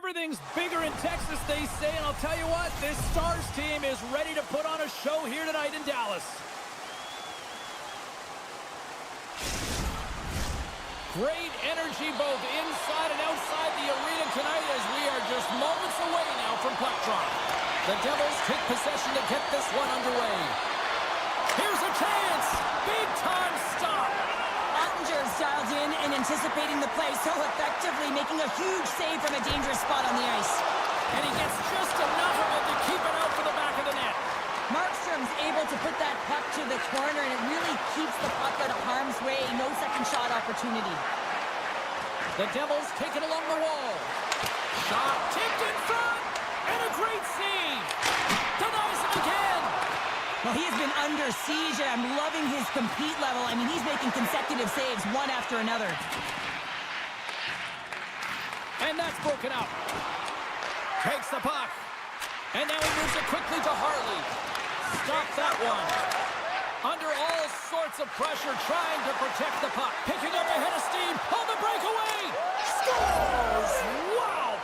Everything's bigger in Texas, they say, and I'll tell you what, this Stars team is ready to put on a show here tonight in Dallas. Great energy both inside and outside the arena tonight as we are just moments away now from puck drop. The Devils take possession to get this one underway. Here's a chance! Big-time stop! Ottinger's dialed in and anticipating the play so effectively, making a huge save from a dangerous spot on the ice. And he gets just enough of it to keep it out for the back of the net. Markstrom's able to put that puck to the corner, and it really keeps the puck out of harm's way. No second shot opportunity. The Devils take it along the wall. Shot tipped in front, and a great save. Denies it again. Well, he has been under siege, and I'm loving his compete level. I mean, he's making consecutive saves, one after another. And that's broken up. Takes the puck. And now he moves it quickly to Harley. Stop that one. Under all sorts of pressure, trying to protect the puck. Picking up a head of steam on the breakaway. Scores! Wow!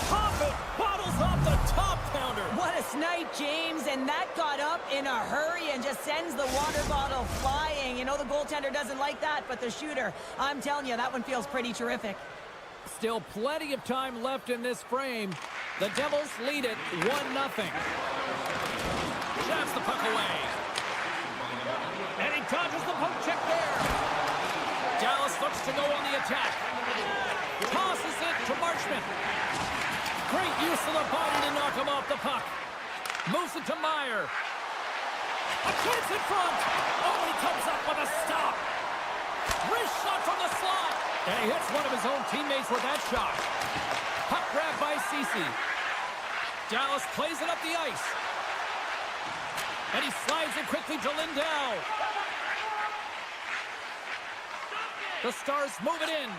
Pop it! Bottles off the top pounder. What a snipe, James. And that got up in a hurry and just sends the water bottle flying. You know, the goaltender doesn't like that, but the shooter, I'm telling you, that one feels pretty terrific. Still plenty of time left in this frame. The Devils lead it 1-0. Jabs the puck away. And he dodges the poke check there. Dallas looks to go on the attack. Tosses it to Marchment. Great use of the body to knock him off the puck. Moves it to Meyer. A chance in front. Oh, he comes up with a stop. Wrist shot from the slot. And he hits one of his own teammates with that shot. Puck grab by Ceci. Dallas plays it up the ice. And he slides it quickly to Lindell. The Stars move it in.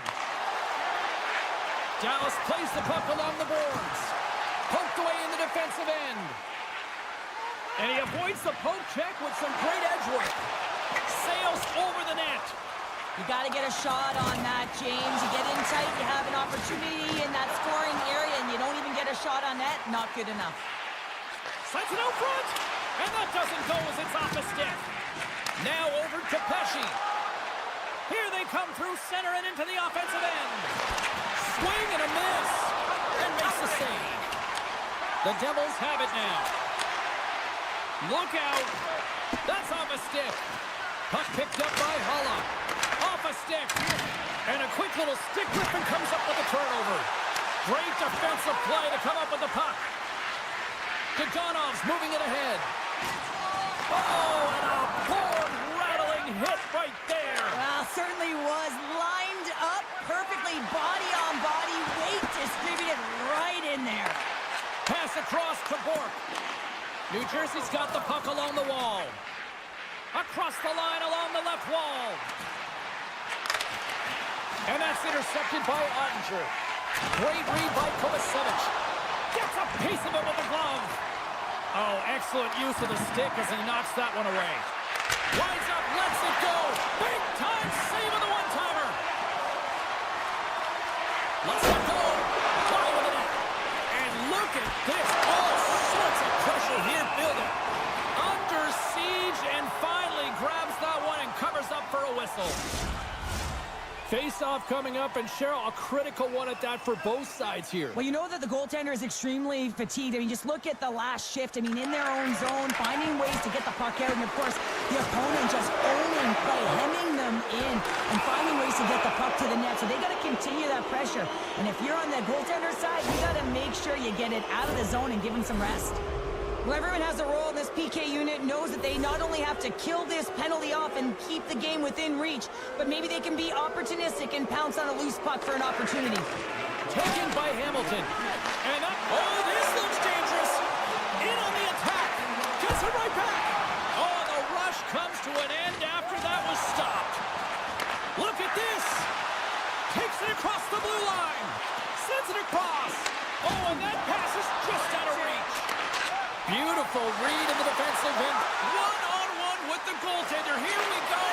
Dallas plays the puck along the boards. Poked away in the defensive end. And he avoids the poke check with some great edge work. Sails over the net. You got to get a shot on that, James. You get in tight, you have an opportunity in that scoring area, and you don't even get a shot on net. Not good enough. Slides it out front, and that doesn't go as it's off the stick. Now over to Pesci. Here they come through center and into the offensive end. Swing and a miss, and makes the save. The Devils have it now. Look out. That's off a stick. Puck picked up by Holla. Off a stick. And a quick little stick whipping comes up with a turnover. Great defensive play to come up with the puck. Dodonov's moving it ahead. Oh, and a board-rattling hit right there. Well, certainly was lined up perfectly, body on body, weight distributed right in there. Pass across to Bork. New Jersey's got the puck along the wall. Across the line along the left wall. And that's intercepted by Ottinger. Great read by Kovacevic. Gets a piece of it with the glove. Oh, excellent use of the stick as he knocks that one away. Winds up, lets it go. Big time save of the one-timer. Let's let go. Wide with the net. And look at this. All sorts of pressure here building. Under siege and finally grabs that one and covers up for a whistle. Face-off coming up, and Cheryl, a critical one at that for both sides here. Well, you know that the goaltender is extremely fatigued. I mean, just look at the last shift. I mean, in their own zone, finding ways to get the puck out, and of course, the opponent just owning play, hemming them in, and finding ways to get the puck to the net. So they got to continue that pressure. And if you're on the goaltender side, you got to make sure you get it out of the zone and give them some rest. Well, everyone has a role in this PK unit, knows that they not only have to kill this penalty off and keep the game within reach, but maybe they can be opportunistic and pounce on a loose puck for an opportunity. Taken by Hamilton. And up. Oh, this looks dangerous. In on the attack. Gets it right back. Oh, the rush comes to an end after that was stopped. Look at this. Takes it across the blue line. Sends it across. Oh, and that pass is just out of reach. Beautiful read in the defensive end. One-on-one with the goaltender. Here we go.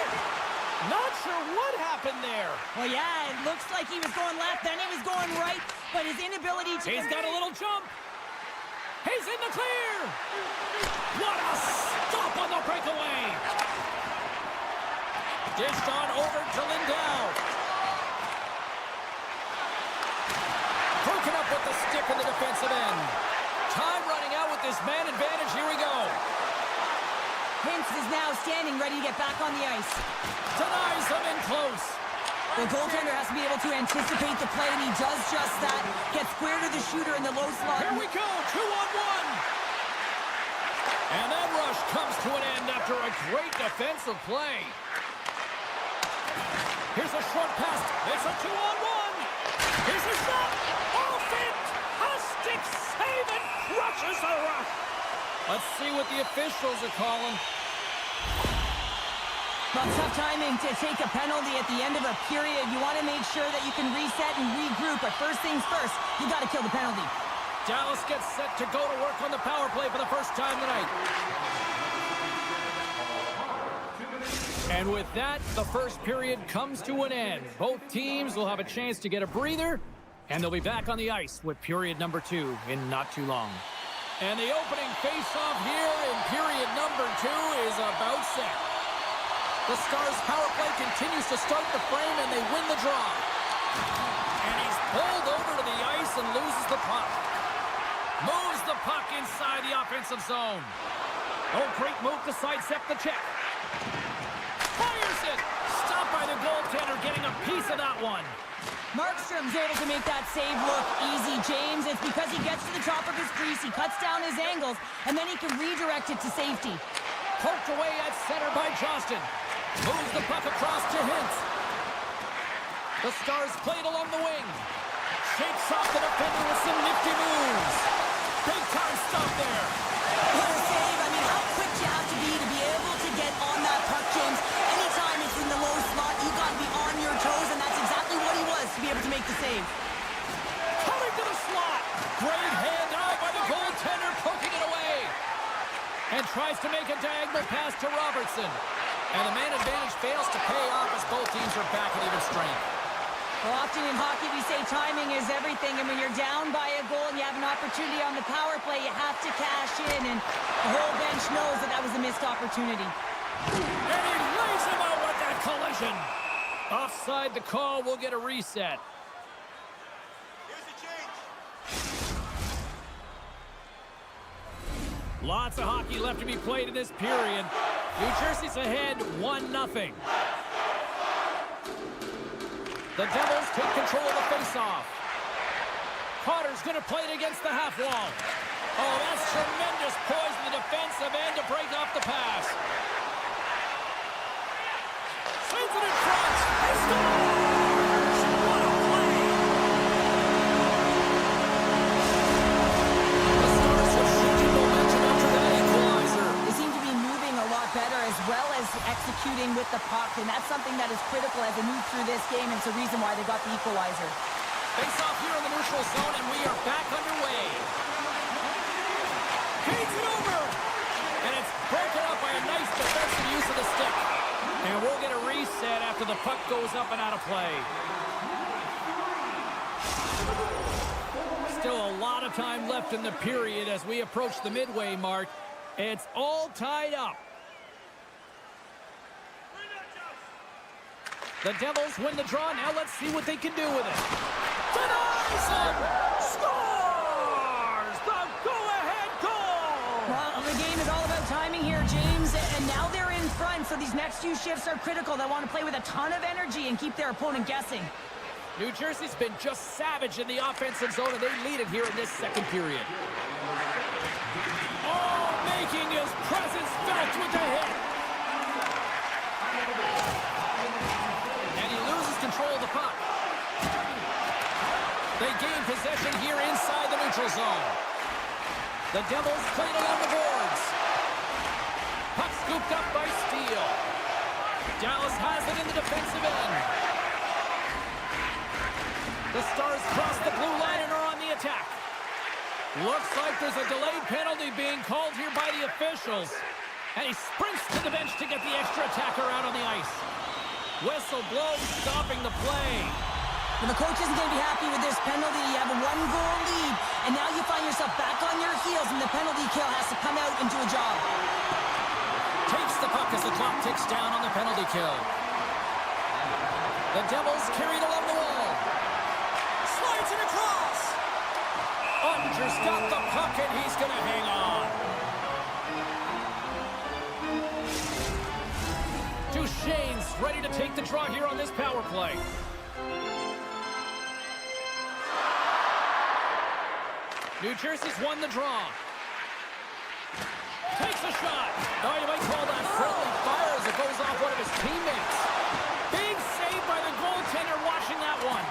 Not sure what happened there. Well, yeah, it looks like he was going left, then he was going right. but his inability to... He's got a little jump. He's in the clear. What a stop on the breakaway. Dished on over to Lindell. Broken up with the stick in the defensive end. Time running out with this man advantage. Here we go. Hintz is now standing, ready to get back on the ice. Denies him in close. The goaltender has to be able to anticipate the play, and he does just that. Gets square to the shooter in the low slot. Here we go, 2-on-1. And that rush comes to an end after a great defensive play. Here's a short pass. It's a 2-on-1. Here's a shot. Off it. A stick save and crushes the rush. Let's see what the officials are calling. Well, tough timing to take a penalty at the end of a period. You want to make sure that you can reset and regroup, but first things first, you got to kill the penalty. Dallas gets set to go to work on the power play for the first time tonight. And with that, the first period comes to an end. Both teams will have a chance to get a breather, and they'll be back on the ice with period number 2 in not too long. And the opening face-off here in period number 2 is about set. The Stars' power play continues to start the frame, and they win the draw. And he's pulled over to the ice and loses the puck. Moves the puck inside the offensive zone. Oh, great move to sidestep the check. Fires it. Stopped by the goaltender, getting a piece of that one. Markstrom's able to make that save look easy, James. It's because he gets to the top of his crease, he cuts down his angles, and then he can redirect it to safety. Poked away at center by Johnston. Moves the puck across to Hintz. The Stars played along the wing. Shakes off the defender with some nifty moves. Big time stop there. What a save. I mean, how quick you have to be able to get on that puck, James. Anytime it's in the low slot, you got to be on your toes, and that's exactly what he was to be able to make the save. Coming to the slot. Great hand eye by the goaltender, poking it away. And tries to make a diagonal pass to Robertson. And the man advantage fails to pay off as both teams are back at even strength. Well, often in hockey we say timing is everything, and when you're down by a goal and you have an opportunity on the power play, you have to cash in, and the whole bench knows that that was a missed opportunity. And he lays him out with that collision. Offside the call, we'll get a reset. Here's the change. Lots of hockey left to be played in this period. New Jersey's ahead 1-0. The Devils take control of the faceoff. Carter's going to play it against the half wall. Oh, that's tremendous poise in the defensive end to break off the pass. Sends it in front. He scores! What a play! The Stars have shifted momentum after that equalizer. They seem to be moving a lot better as well as executing with the puck, and that's something that is critical as they move through this game, and it's a reason why they got the equalizer. Face off here in the neutral zone, and we are back underway. Feeds it over! And it's broken up by a nice defensive use of the stick. And we'll get a reset after the puck goes up and out of play. Still a lot of time left in the period as we approach the midway mark. It's all tied up. The Devils win the draw. Now let's see what they can do with it. Denies him! Scores! The go-ahead goal! Well, the game is all about timing here, James, and now they're in front, so these next few shifts are critical. They want to play with a ton of energy and keep their opponent guessing. New Jersey's been just savage in the offensive zone, and they lead it here in this second period. Oh, making his presence felt with the hit. And he loses control of the puck. They gain possession here inside the neutral zone. The Devils played along the boards. Puck scooped up by Steele. Dallas has it in the defensive end. The Stars cross the blue line and are on the attack. Looks like there's a delayed penalty being called here by the officials. And he sprints to the bench to get the extra attacker out on the ice. Whistle blows, stopping the play. Well, the coach isn't going to be happy with this penalty. You have a one-goal lead, and now you find yourself back on your heels, and the penalty kill has to come out and do a job. Takes the puck as the clock ticks down on the penalty kill. The Devils carry it along the wall. Slides it across. Ottinger's got the puck, and he's going to hang on. Duchesne's ready to take the draw here on this power play. New Jersey's won the draw. Takes a shot. Oh, you might call that friendly fire as it goes off one of his teammates. Big save by the goaltender watching that one.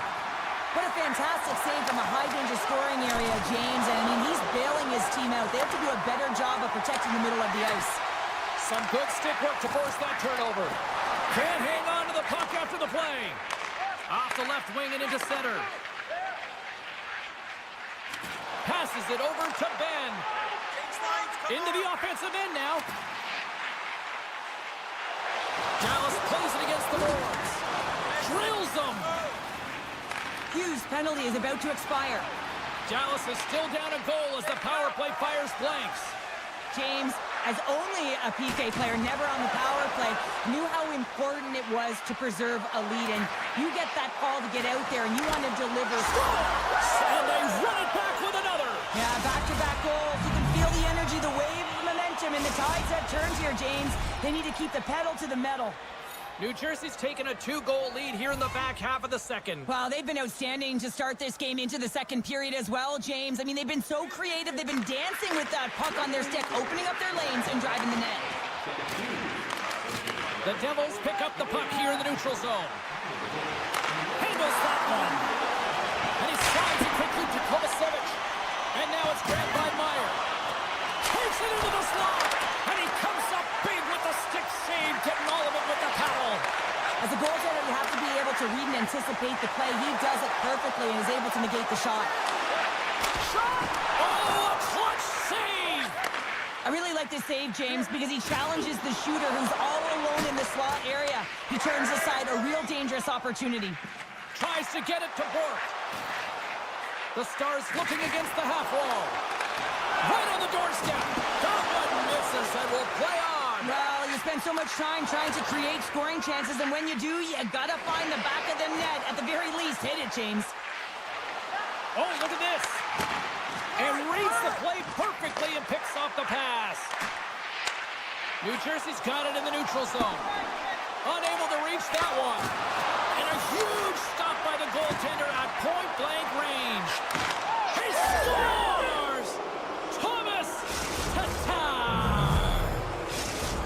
What a fantastic save from a high-danger scoring area, James. And, I mean, he's bailing his team out. They have to do a better job of protecting the middle of the ice. Some good stick work to force that turnover. Can't hang on to the puck after the play. Off the left wing and into center. Passes it over to Ben. Into the offensive end now. Dallas plays it against the boards. Drills them. Hughes' penalty is about to expire. Dallas is still down a goal as the power play fires blanks. James, as only a PK player, never on the power play, knew how important it was to preserve a lead. And you get that call to get out there, and you want to deliver. And they run it back with another. Yeah, back-to-back goals. You can feel the energy, the wave of momentum, and the tides have turned here, James. They need to keep the pedal to the metal. New Jersey's taken a 2-goal lead here in the back half of the second. Wow, they've been outstanding to start this game into the second period as well, James. I mean, they've been so creative. They've been dancing with that puck on their stick, opening up their lanes and driving the net. The Devils pick up the puck here in the neutral zone. Handles that one. And he slides it quickly to Kovacevic. And now it's grabbed by Meyer. Takes it into the slot. And he comes up big with the stick save, getting all of it with the paddle. As a goaltender, you have to be able to read and anticipate the play. He does it perfectly and is able to negate the shot. Shot! Oh, a clutch save! I really like this save, James, because he challenges the shooter who's all alone in the slot area. He turns aside a real dangerous opportunity. Tries to get it to work. The Stars looking against the half wall. Right on the doorstep. That one misses and will play on. Well, you spend so much time trying to create scoring chances, and when you do, you gotta find the back of the net. At the very least, hit it, James. Oh, look at this. And reads the play perfectly and picks off the pass. New Jersey's got it in the neutral zone. Unable to reach that one. And a huge stop by the goaltender at point-blank range. He scores! Thomas Tatar!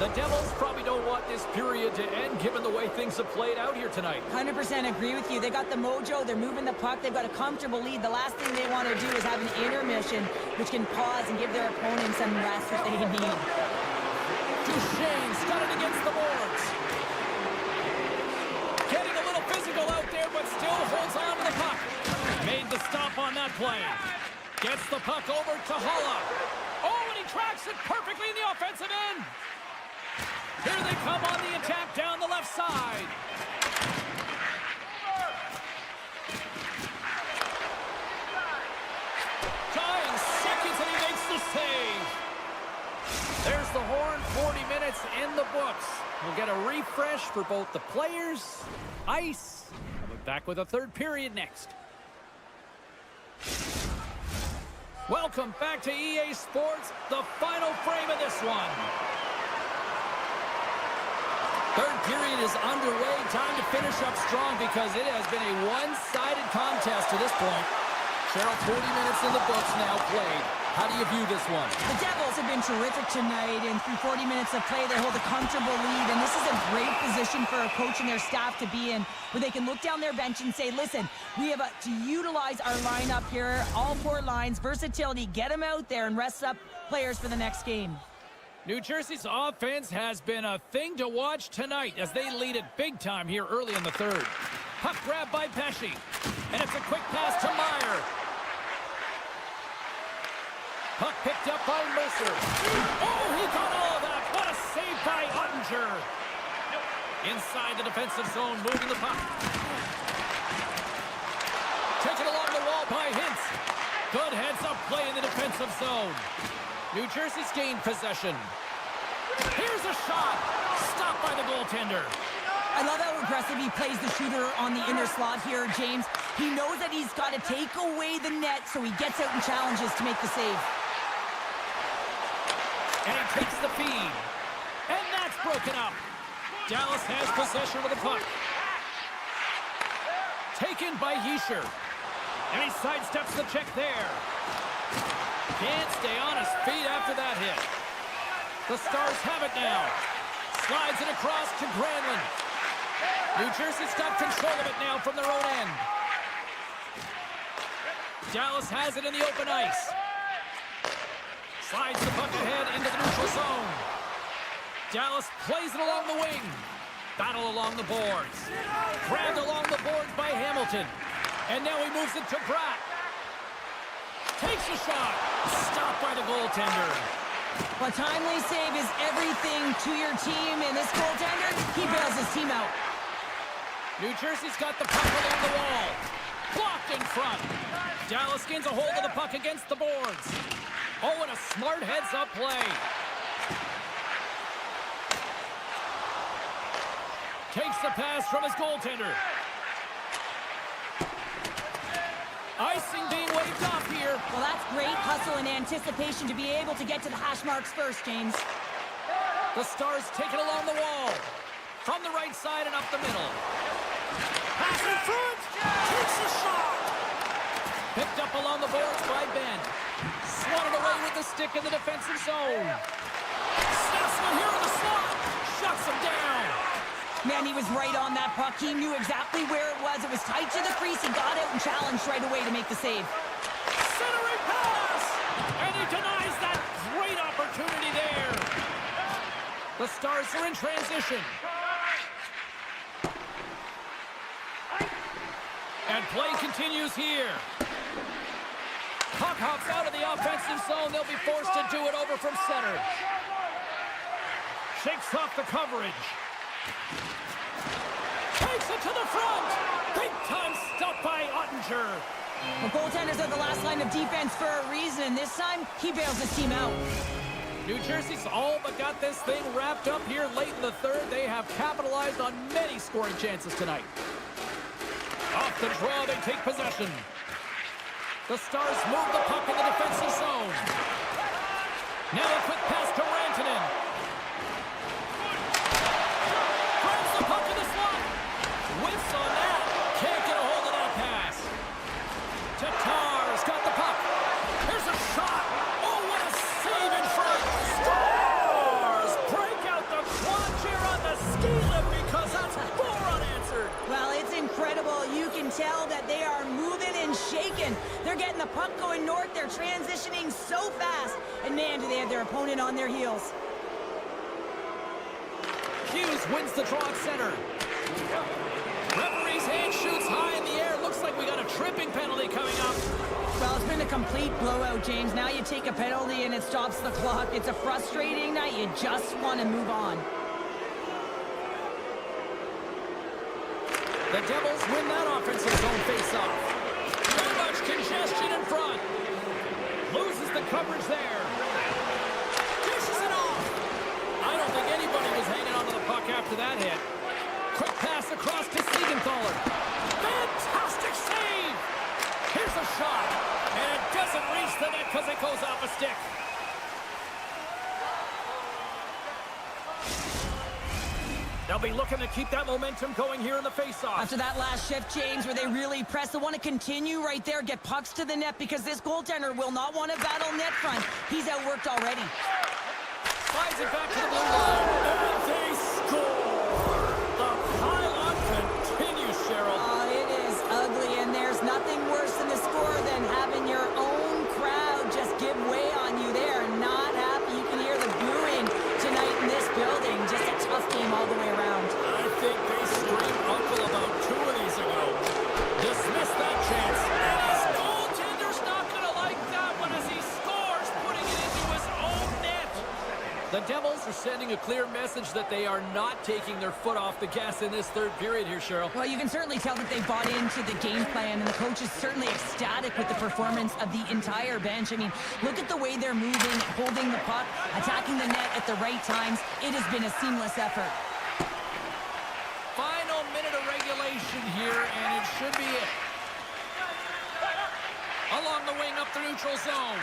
The Devils probably don't want this period to end given the way things have played out here tonight. 100% agree with you. They got the mojo. They're moving the puck. They've got a comfortable lead. The last thing they want to do is have an intermission, which can pause and give their opponents some rest that they need. Duchesne's got it against the boards. Getting a little physical out there, but still holds on to the puck. Made the stop on that play. Gets the puck over to Holla. Oh, and he tracks it perfectly in the offensive end. Here they come on the attack down the left side. Tying seconds, and he makes the save. There's the horn, 40 minutes in the books. We'll get a refresh for both the players, ice. We'll be back with a third period next. Welcome back to EA Sports, the final frame of this one. Third period is underway. Time to finish up strong because it has been a one-sided contest to this point. Cheryl, 40 minutes in the books now played. How do you view this one? The Devils have been terrific tonight, and through 40 minutes of play, they hold a comfortable lead, and this is a great position for a coach and their staff to be in, where they can look down their bench and say, listen, we have to utilize our lineup here, all four lines, versatility, get them out there and rest up players for the next game. New Jersey's offense has been a thing to watch tonight as they lead it big time here early in the third. Puck grab by Pesce, and it's a quick pass to Meyer. Puck picked up by Mercer. Oh, he got all of that. What a save by Ottinger. Inside the defensive zone, moving the puck. taken along the wall by Hintz. Good heads-up play in the defensive zone. New Jersey's gained possession. Here's a shot. Stopped by the goaltender. I love how aggressive he plays the shooter on the inner slot here, James. He knows that he's got to take away the net, so he gets out and challenges to make the save. And he takes the feed. And that's broken up. Dallas has possession of the puck. Taken by Heischer. And he sidesteps the check there. Can't stay on his feet after that hit. The Stars have it now. Slides it across to Granlund. New Jersey's got control of it now from their own end. Dallas has it in the open ice. Slides the puck ahead into the neutral zone. Dallas plays it along the wing. Battle along the boards. Grabbed along the boards by Hamilton. And now he moves it to Pratt. Takes a shot. Stopped by the goaltender. A timely save is everything to your team, and this goaltender, he bails his team out. New Jersey's got the puck along the wall. Blocked in front. Dallas gains a hold of the puck against the boards. Oh, and a smart heads-up play. Takes the pass from his goaltender. Icing being waved off here. Well, that's great hustle and anticipation to be able to get to the hash marks first, James. The Stars take it along the wall. From the right side and up the middle. Pass in front. Takes a shot. Picked up along the boards by Ben. Swatted away with the stick in the defensive zone. Snaps one here in the slot. Shuts him down. Man, he was right on that puck. He knew exactly where it was. It was tight to the crease. He got out and challenged right away to make the save. Centering pass! And he denies that great opportunity there. The Stars are in transition. And play continues here. Puck hops out of the offensive zone. They'll be forced to do it over from center. Shakes off the coverage. Takes it to the front. Big time stop by Ottinger. The goaltenders are the last line of defense for a reason, and this time, he bails his team out. New Jersey's all but got this thing wrapped up here late in the third. They have capitalized on many scoring chances tonight. Off the draw, they take possession. The Stars move the puck in the defensive zone. Now a quick pass to Rantanen. Grabs the puck in the slot. Whiffs on that. Can't get a hold of that pass. Tatar's got the puck. Here's a shot. Oh, what a save in front. Stars break out the quad cheer on the ski lift because that's 4 unanswered. Well, it's incredible. You can tell that they are moving and shaking. They're getting the puck going north. They're transitioning so fast. And man, do they have their opponent on their heels. Hughes wins the draw at center. Referee's hand shoots high in the air. Looks like we got a tripping penalty coming up. Well, it's been a complete blowout, James. Now you take a penalty and it stops the clock. It's a frustrating night. You just want to move on. The Devils win that offensive zone face-off. Too much congestion in front. Loses the coverage there. Dishes it off. I don't think anybody was hanging onto the puck after that hit. Quick pass across to Siegenthaler. Fantastic save. Here's a shot. And it doesn't reach the net because it goes off a stick. They'll be looking to keep that momentum going here in the face-off. After that last shift, James, where they really press, they want to continue right there, get pucks to the net, because this goaltender will not want to battle net front. He's outworked already. Slides it back to the blue line. And they score. The pile-on continues, Cheryl. Oh, it is ugly, and there's nothing worse than the score than having your own crowd just give way on you. They are not happy. You can hear the booing tonight in this building. Just a tough game all the way around. I think they screamed uncle about 2 of these ago. Dismissed that chance. And his goaltender's not going to like that one as he scores, putting it into his own net. The Devils are sending sending a clear message that they are not taking their foot off the gas in this third period here, Cheryl. Well, you can certainly tell that they bought into the game plan, and the coach is certainly ecstatic with the performance of the entire bench. I mean, look at the way they're moving, holding the puck, attacking the net at the right times. It has been a seamless effort. Final minute of regulation here, and it should be it. Along the wing up the neutral zone.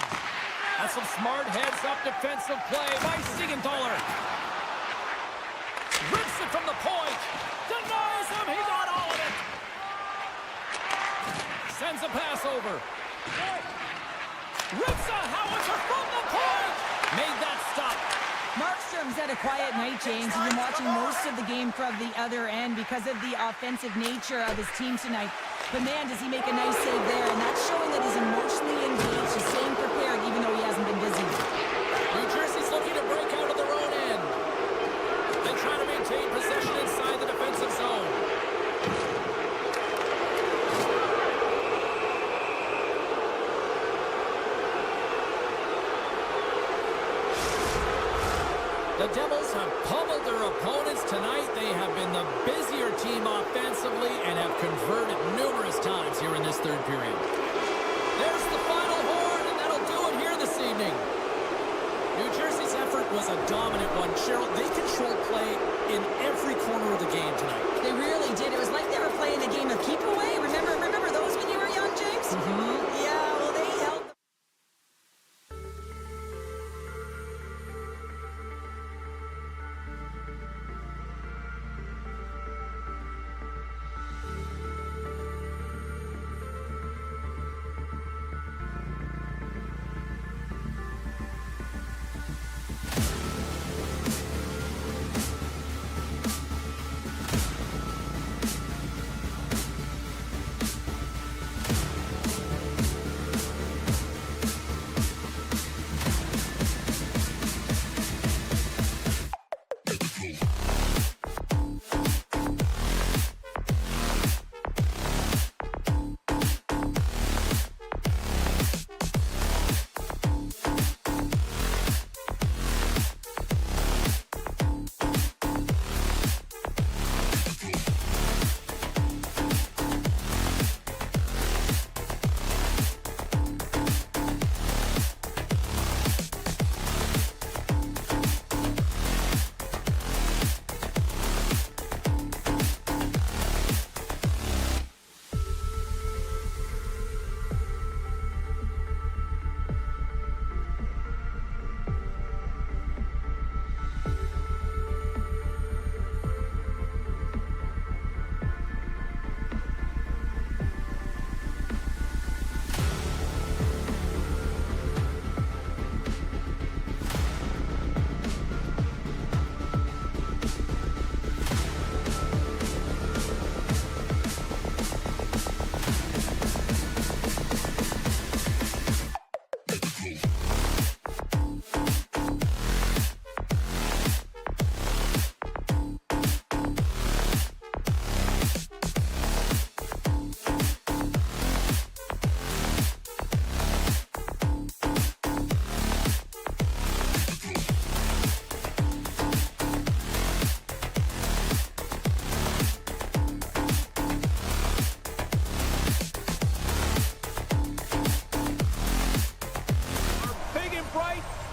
That's some smart heads-up defensive play by Siegenthaler. Rips it from the point. Denies him. He got all of it. Sends a pass over. Rips a howitzer from the point. Made that stop. Markstrom's had a quiet night, James. He's been watching most of the game from the other end because of the offensive nature of his team tonight. But man, does he make a nice save there, and that's showing that he's emotionally engaged. He's staying prepared even though he hasn't been busy. New Jersey's looking to break out of their own end. They try to maintain possession inside the defensive zone. The Devils have pummeled their opponents tonight. They have been the busier team offensively and have converted numerous times here in this third period. There's the final horn, and that'll do it here this evening. New Jersey's effort was a dominant one. Cheryl, they controlled play in every corner of the game tonight. They really did. It was like they were playing a game of keep away. Remember those when you were young, James? Mm-hmm. Yeah, well, they held.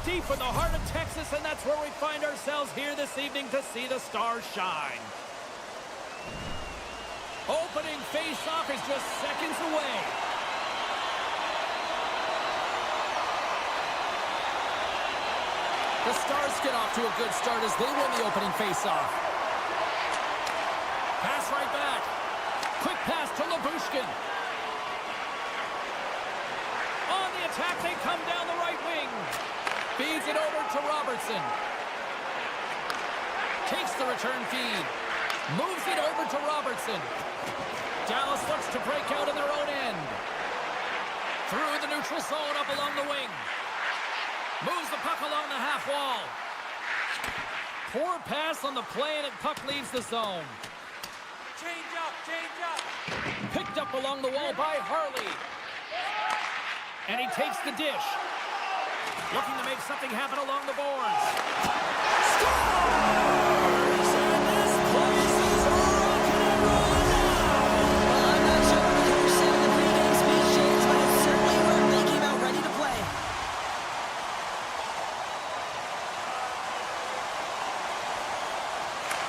Deep in the heart of Texas, and that's where we find ourselves here this evening to see the Stars shine. Opening face-off is just seconds away. The Stars get off to a good start as they win the opening face-off. Pass right back. Quick pass to Labushkin. On the attack, they come down the right wing. Feeds it over to Robertson. Takes the return feed. Moves it over to Robertson. Dallas looks to break out in their own end. Through the neutral zone, up along the wing. Moves the puck along the half wall. Poor pass on the play, and the puck leaves the zone. Change up. Picked up along the wall by Harley. And he takes the dish. Looking to make something happen along the boards. Scores! And this place is rocking and rolling now. Well, I'm not sure what the coach said in the pregame speech, James, but it certainly worked. They came out ready to play.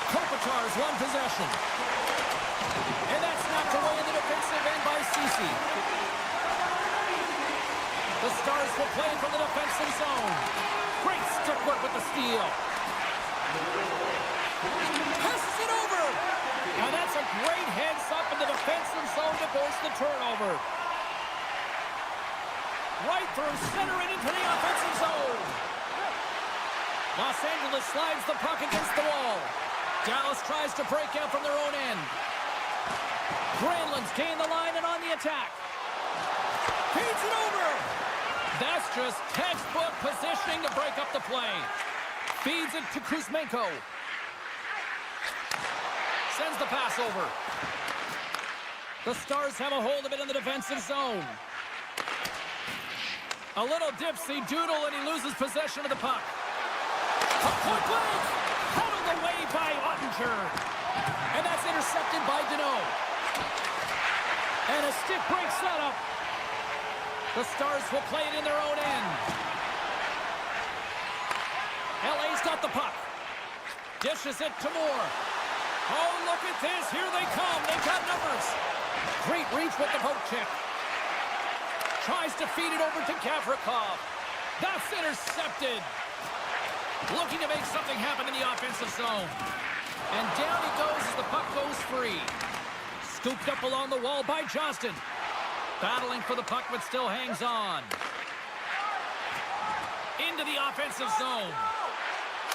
Kopitar's one possession. And that's knocked away in the defensive end by Cece. The Stars will play from the defensive zone. Great stick work with the steal. Passes it over. Now that's a great heads up in the defensive zone to force the turnover. Right through center and into the offensive zone. Los Angeles slides the puck against the wall. Dallas tries to break out from their own end. Granlund's gained the line and on the attack. Feeds it over. That's just textbook positioning to break up the play. Feeds it to Kuzmenko. Sends the pass over. The Stars have a hold of it in the defensive zone. A little dipsy doodle and he loses possession of the puck. A point blank. Paddled away by Ottinger. And that's intercepted by Dodo. And a stick break setup. The Stars will play it in their own end. LA's got the puck. Dishes it to Moore. Oh, look at this. Here they come. They've got numbers. Great reach with the poke check. Tries to feed it over to Gavrikov. That's intercepted. Looking to make something happen in the offensive zone. And down he goes as the puck goes free. Scooped up along the wall by Johnston. Battling for the puck, but still hangs on. Into the offensive zone.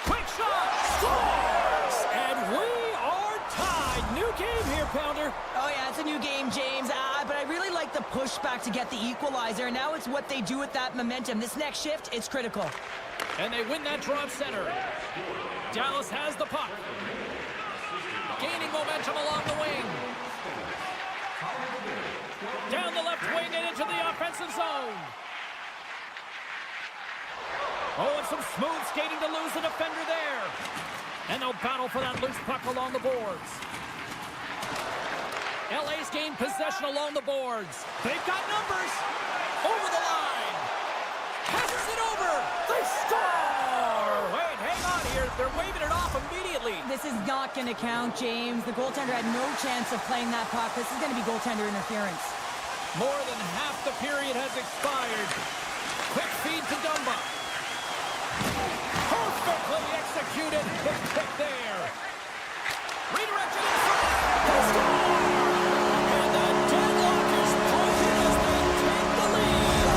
Quick shot! Scores! And we are tied. New game here, Pounder. Oh, yeah, it's a new game, James. But I really like the pushback to get the equalizer. Now it's what they do with that momentum. This next shift, it's critical. And they win that draw at center. Dallas has the puck. Gaining momentum along the wing. Down the left wing and into the offensive zone. Oh, and some smooth skating to lose the defender there. And they'll battle for that loose puck along the boards. LA's gained possession along the boards. They've got numbers. Over the line. Passes it over. They score. Wait, hang on here. They're waving it off immediately. This is not going to count, James. The goaltender had no chance of playing that puck. This is going to be goaltender interference. More than half the period has expired. Quick feed to Dumba. Perfectly executed. Hit pick there. Redirected in front. They score! And the deadlock is broken as they take the lead.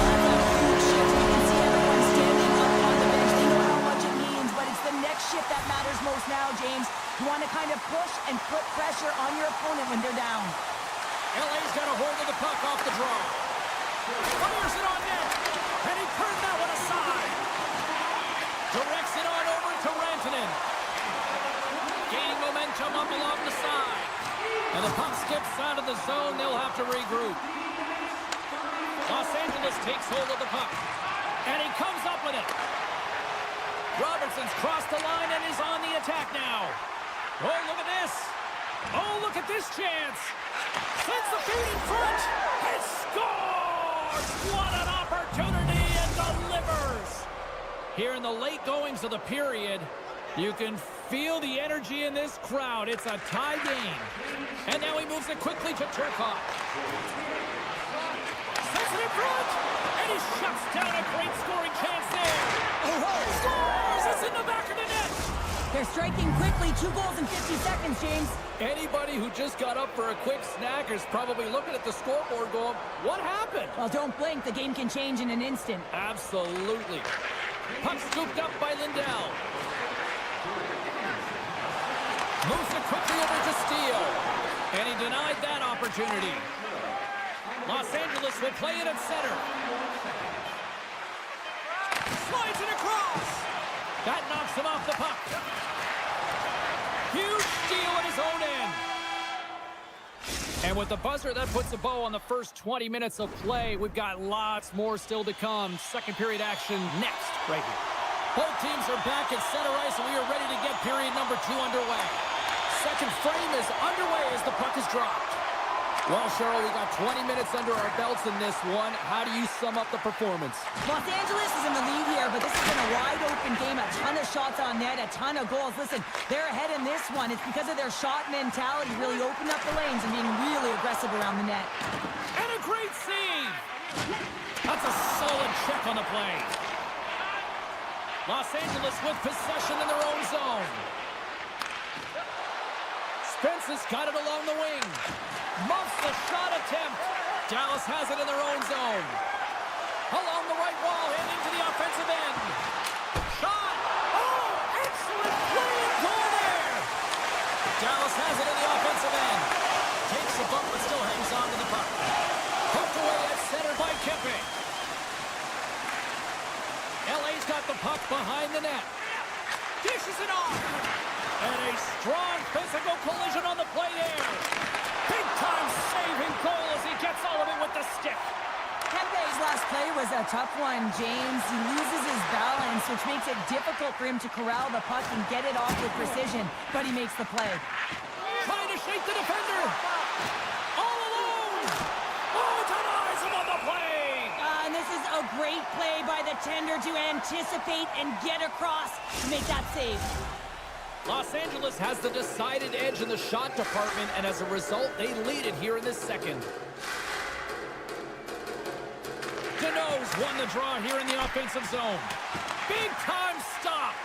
Huge shift. You can see everyone standing up on the bench. They know how much it means, but it's the next shift that matters most now, James. You want to kind of push and put pressure on your opponent when they're down. LA's got a hold of the puck off the draw. Fires it on net. And he turned that one aside. Directs it on over to Rantanen. Gaining momentum up along the side. And the puck skips out of the zone. They'll have to regroup. Los Angeles takes hold of the puck. And he comes up with it. Robertson's crossed the line and is on the attack now. Oh, look at this. Oh, look at this chance. Sends the feed in front and scores! What an opportunity, and delivers! Here in the late goings of the period, you can feel the energy in this crowd. It's a tie game. And now he moves it quickly to Turcotte. Sends it in front, and he shuts down a great scoring chance there. Scores! It's in the back of the net! They're striking quickly. 2 goals in 50 seconds, James. Anybody who just got up for a quick snack is probably looking at the scoreboard going, what happened? Well, don't blink. The game can change in an instant. Absolutely. Puck scooped up by Lindell. Moves it quickly over to Steele. And he denied that opportunity. Los Angeles will play it at center. Slides it across. That knocks him off the puck. Huge steal at his own end. And with the buzzer, that puts a bow on the first 20 minutes of play. We've got lots more still to come. Second period action next, right here. Both teams are back at center ice, and we are ready to get period number 2 underway. Second frame is underway as the puck is dropped. Well, Cheryl, we got 20 minutes under our belts in this one. How do you sum up the performance? Los Angeles is in the lead here, but this has been a wide-open game. A ton of shots on net, a ton of goals. Listen, they're ahead in this one. It's because of their shot mentality, really opening up the lanes and being really aggressive around the net. And a great save! That's a solid check on the play. Los Angeles with possession in their own zone. Spence has got it along the wing. Muffs the shot attempt. Dallas has it in their own zone. Along the right wall and into the offensive end. Shot! Oh, excellent play and goal there! Dallas has it in the offensive end. Takes a bump but still hangs on to the puck. Poked away at center by Kempe. LA's got the puck behind the net. Dishes it off. And a strong physical collision on the play there. Big-time saving goal as he gets all of it with the stick. Kempe's last play was a tough one, James. He loses his balance, which makes it difficult for him to corral the puck and get it off with precision, but he makes the play. Trying to shake the defender. All alone. Oh, denies him on the play. And this is a great play by the tender to anticipate and get across to make that save. Los Angeles has the decided edge in the shot department, and as a result, they lead it here in this second. Dodo's won the draw here in the offensive zone. Big-time stop.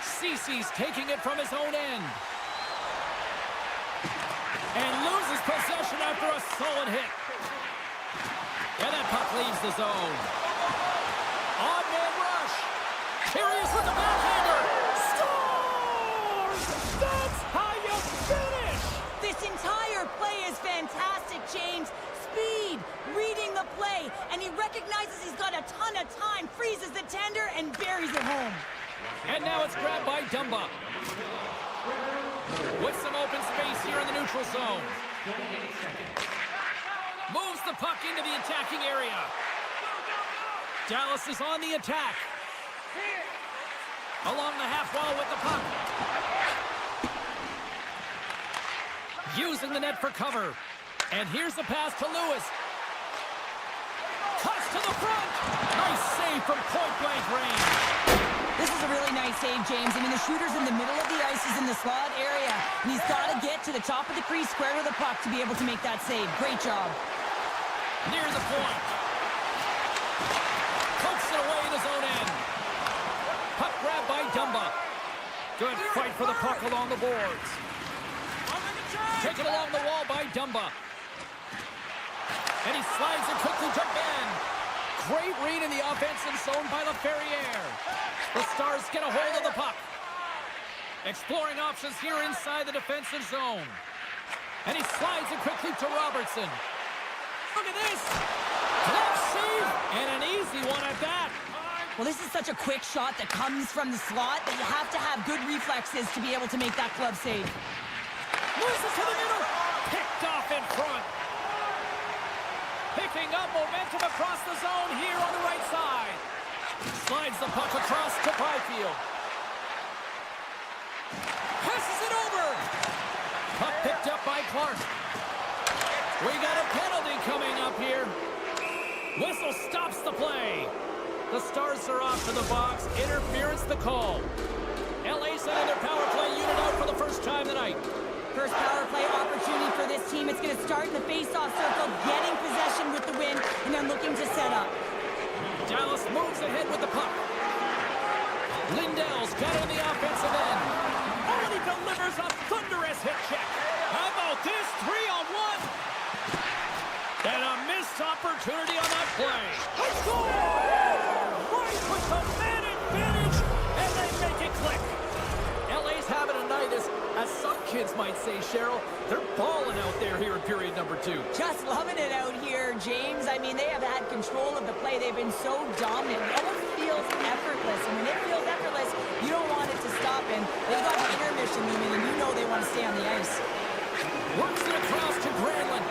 Cece's taking it from his own end. And loses possession after a solid hit. And that puck leaves the zone. On-man rush. Here he is with the backhander. Scores! That's how you finish! This entire play is fantastic, James. Speed, reading the play, and he recognizes he's got a ton of time, freezes the tender, and buries it home. And now it's grabbed by Dumba. With some open space here in the neutral zone. Moves the puck into the attacking area. Dallas is on the attack. Along the half wall with the puck. Using the net for cover. And here's the pass to Lewis. Cuts to the front. Nice save from point-blank range. This is a really nice save, James. I mean, the shooter's in the middle of the ice. He's in the slot area. And he's got to get to the top of the crease square with the puck to be able to make that save. Great job. Near the point. Pokes it away in his own end. Puck grabbed by Dumba. Good fight for the puck along the boards. Taken along the wall by Dumba. And he slides it quickly to Ben. Great read in the offensive zone by LaFerriere. The Stars get a hold of the puck. Exploring options here inside the defensive zone. And he slides it quickly to Robertson. Look at this. Glove save, and an easy one at that. Well, this is such a quick shot that comes from the slot that you have to have good reflexes to be able to make that glove save. Moves it to the middle. Picked off in front. Picking up momentum across the zone here on the right side. Slides the puck across to Byfield. Passes it over. Puck picked up by Clark. We got a penalty coming up here. Whistle stops the play. The Stars are off to the box. Interference the call. LA sending their power play unit out for the first time tonight. First power play opportunity for this team. It's going to start in the face-off circle, getting possession with the win, and then looking to set up. Dallas moves ahead with the puck. Lindell's got it in the offensive end. And he delivers a thunderous hit check. How about this? 3-on-1. And a missed opportunity on that play. A goal! Right with the man advantage, and they make it click. LA's having a night, as some kids might say, Cheryl. They're balling out there here in period number 2. Just loving it out here, James. I mean, they have had control of the play. They've been so dominant. It almost feels effortless. And when it feels effortless, you don't want it to stop. And they've got an intermission movement, and you know they want to stay on the ice. Works it across to Granlund.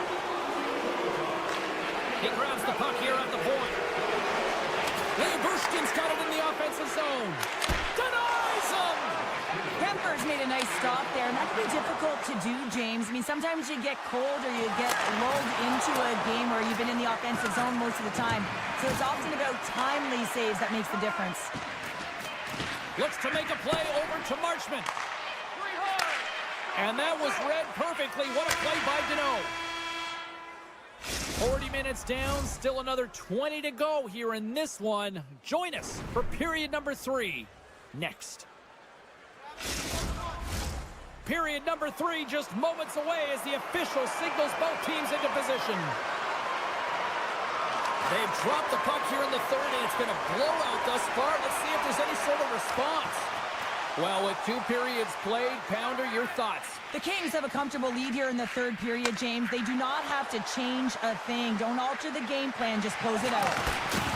He grabs the puck here at the point. Bushkin's got it in the offensive zone. Denies him! Kemper's made a nice stop there, and that can be difficult to do, James. I mean, sometimes you get cold or you get lulled into a game where you've been in the offensive zone most of the time. So it's often about timely saves that makes the difference. Looks to make a play over to Marchment. And that was read perfectly. What a play by Dodo. 40 minutes down, still another 20 to go here in this one. Join us for period number 3 next. Period number 3 just moments away as the official signals both teams into position. They've dropped the puck here in the third, and it's been a blowout thus far. Let's see if there's any sort of response. Well, with 2 periods played, Pounder, your thoughts? The Kings have a comfortable lead here in the third period, James. They do not have to change a thing. Don't alter the game plan, just close it out.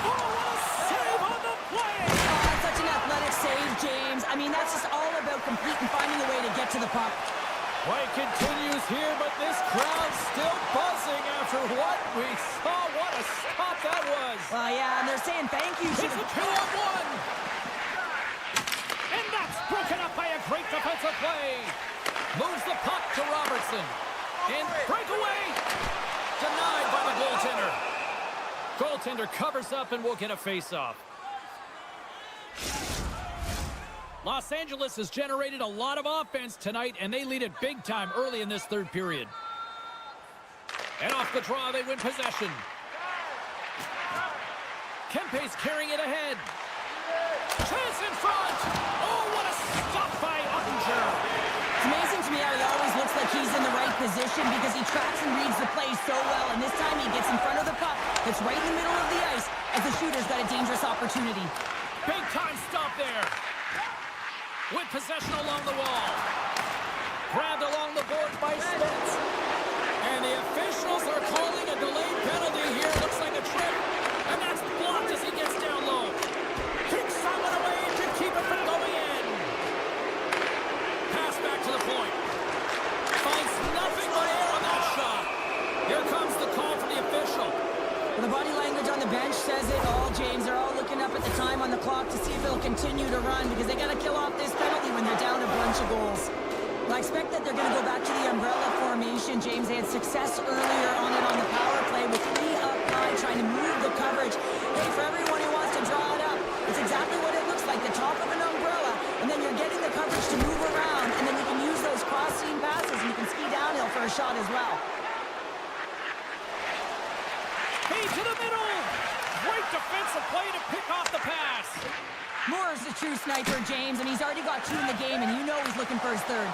Oh, what a save on the play! Oh, such an athletic save, James. I mean, that's just all about completing, finding a way to get to the puck. Play continues here, but this crowd's still buzzing after what we saw. What a stop that was! Well, yeah, and they're saying thank you to It's a 2-on-1! And that's broken up by a great defensive play. Moves the puck to Robertson. And breakaway! Denied by the goaltender. Goaltender covers up and will get a face-off. Los Angeles has generated a lot of offense tonight, and they lead it big time early in this third period. And off the draw, they win possession. Kempe's carrying it ahead. Chance in front! Oh, what a stop by Ottinger! It's amazing to me how he always looks like he's in the right position because he tracks and reads the play so well, and this time he gets in front of the puck that's right in the middle of the ice as the shooter's got a dangerous opportunity. Big time stop there. With possession along the wall. Grabbed along the board by Spence. And the officials are calling a delayed penalty here. Looks like a trip. And that's blocked as he gets down low. Kicks someone away to keep it from going in. Pass back to the point. Finds nothing but air on that shot. Here comes the call from the official. The body language on the bench says it all, James. They're all looking up at the time on the clock to see if they'll continue to run because they got to kill off this penalty when they're down a bunch of goals. Well, I expect that they're going to go back to the umbrella formation, James. They had success earlier on it on the power play with 3 up high trying to move the coverage. Hey, for everyone who wants to draw it up, it's exactly what it looks like, the top of an umbrella, and then you're getting the coverage to move around, and then you can use those cross-seam passes, and you can ski downhill for a shot as well. Feed to the middle. Great defensive play to pick off the pass. Moore's the true sniper, James, and he's already got 2 in the game, and you know he's looking for his third.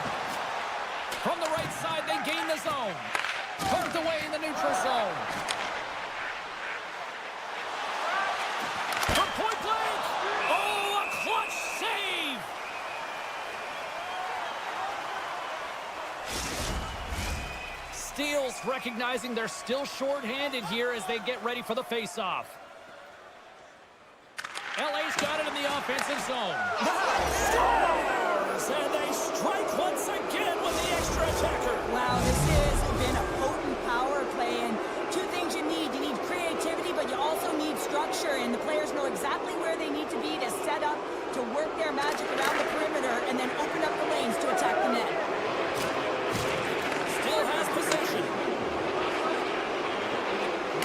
From the right side, they gain the zone. Tucked away in the neutral zone. From point blank. Oh, a clutch save. Steals recognizing they're still short-handed here as they get ready for the face-off. LA's got it in the offensive zone. Scores! And they strike once again with the extra attacker. Wow, this has been a potent power play, and 2 things you need. You need creativity, but you also need structure, and the players know exactly where they need to be to set up, to work their magic around the perimeter, and then open up the lanes to attack the net. Still has possession.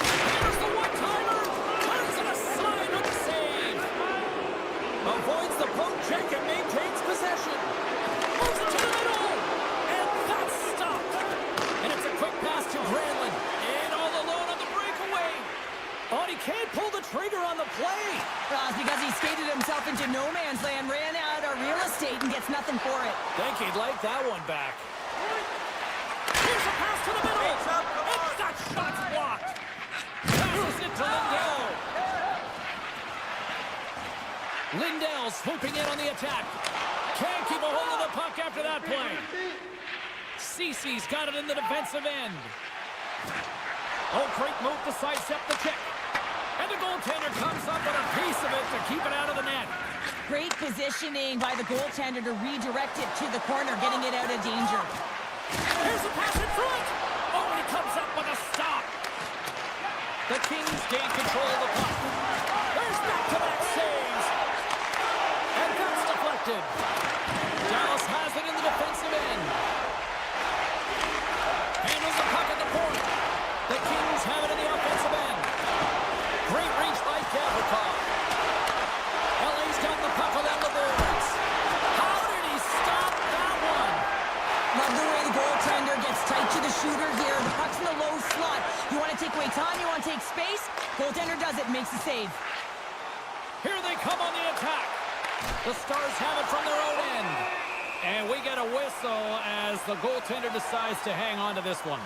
There's the one-timer. Turns it aside with the save. Avoids the poke check and maintains possession. Moves it to the middle. And that's stopped. And it's a quick pass to Granlund. In all alone on the breakaway. Oh, he can't pull the trigger on the play. Well, it's because he skated himself into no man's land, ran out of real estate, and gets nothing for it. Think he'd like that one back. Here's a pass to the middle. And that shot's blocked. Passes it to Lindell. Lindell swooping in on the attack. Can't keep a hold of the puck after that play. Cece's got it in the defensive end. Oh, great move to sidestep the check. And the goaltender comes up with a piece of it to keep it out of the net. Great positioning by the goaltender to redirect it to the corner, getting it out of danger. Here's a pass in front. Oh, and he comes up with a stop. The Kings gain control of the puck. There's back-to-back saves. And that's deflected. Dallas has it in the defensive end. Handles the puck at the point. The Kings have it in the offensive end. Great reach by Gavrikov. LA's got the puck along the boards. How did he stop that one? Love the way the goaltender gets tight to the shooter here. The puck's in the low slot. You want to take away time, you want to take space. Goaltender does it, makes the save. Here they come on the attack. The Stars have it from their own end. And we get a whistle as the goaltender decides to hang on to this one.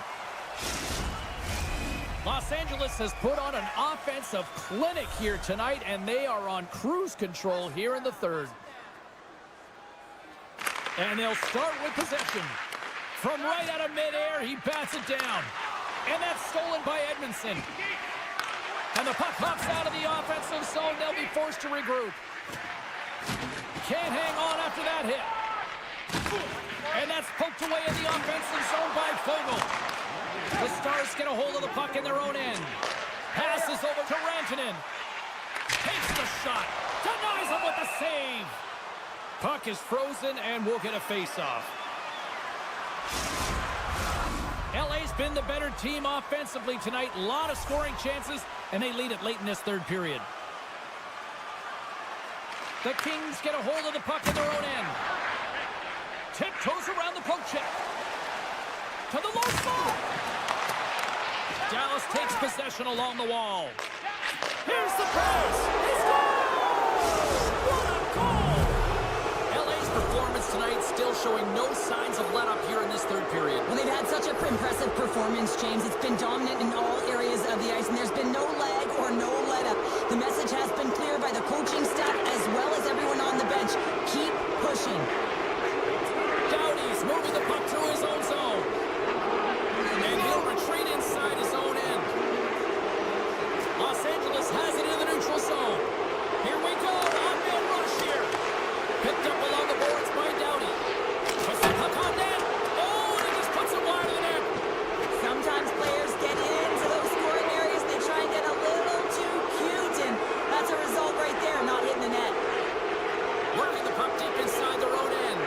Los Angeles has put on an offensive clinic here tonight, and they are on cruise control here in the third. And they'll start with possession. From right out of midair, he bats it down. And that's stolen by Edmondson. And the puck hops out of the offensive zone. They'll be forced to regroup. Can't hang on after that hit. And that's poked away in the offensive zone by Fogle. The Stars get a hold of the puck in their own end. Passes over to Rantanen. Takes the shot. Denies him with the save. Puck is frozen and we'll get a face-off. LA's been the better team offensively tonight. A lot of scoring chances, and they lead it late in this third period. The Kings get a hold of the puck in their own end. Tiptoes around the poke check. To the low spot. Dallas takes possession along the wall. Here's the pass. He scores! What a goal! LA's performance tonight still showing no signs of let-up here in this third period. Well, they've had such an impressive performance, James. It's been dominant in all areas of the ice, and there's been no lag or no let-up. The message has been clear by the coaching staff as well as everyone on the bench. Keep pushing. Doughty's moving the puck through his own zone. And he'll retreat inside his own end. Los Angeles has it in the neutral zone. Here we go. On-man rush here. Picked up along the boards by Doughty. Puts the puck on net. Oh, and he just puts it wide of the net. Sometimes players get into those scoring areas. They try and get a little too cute, and that's a result right there, not hitting the net. Working the puck deep inside their own end.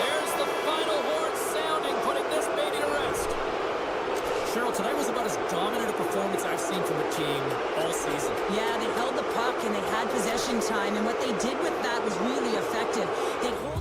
There's the final horn sounding, putting this baby to rest. Cheryl, tonight was about as dominant a performance I've seen from the team all season. Yeah, they held the puck and they had possession time, and what they did with that was really effective. They hold.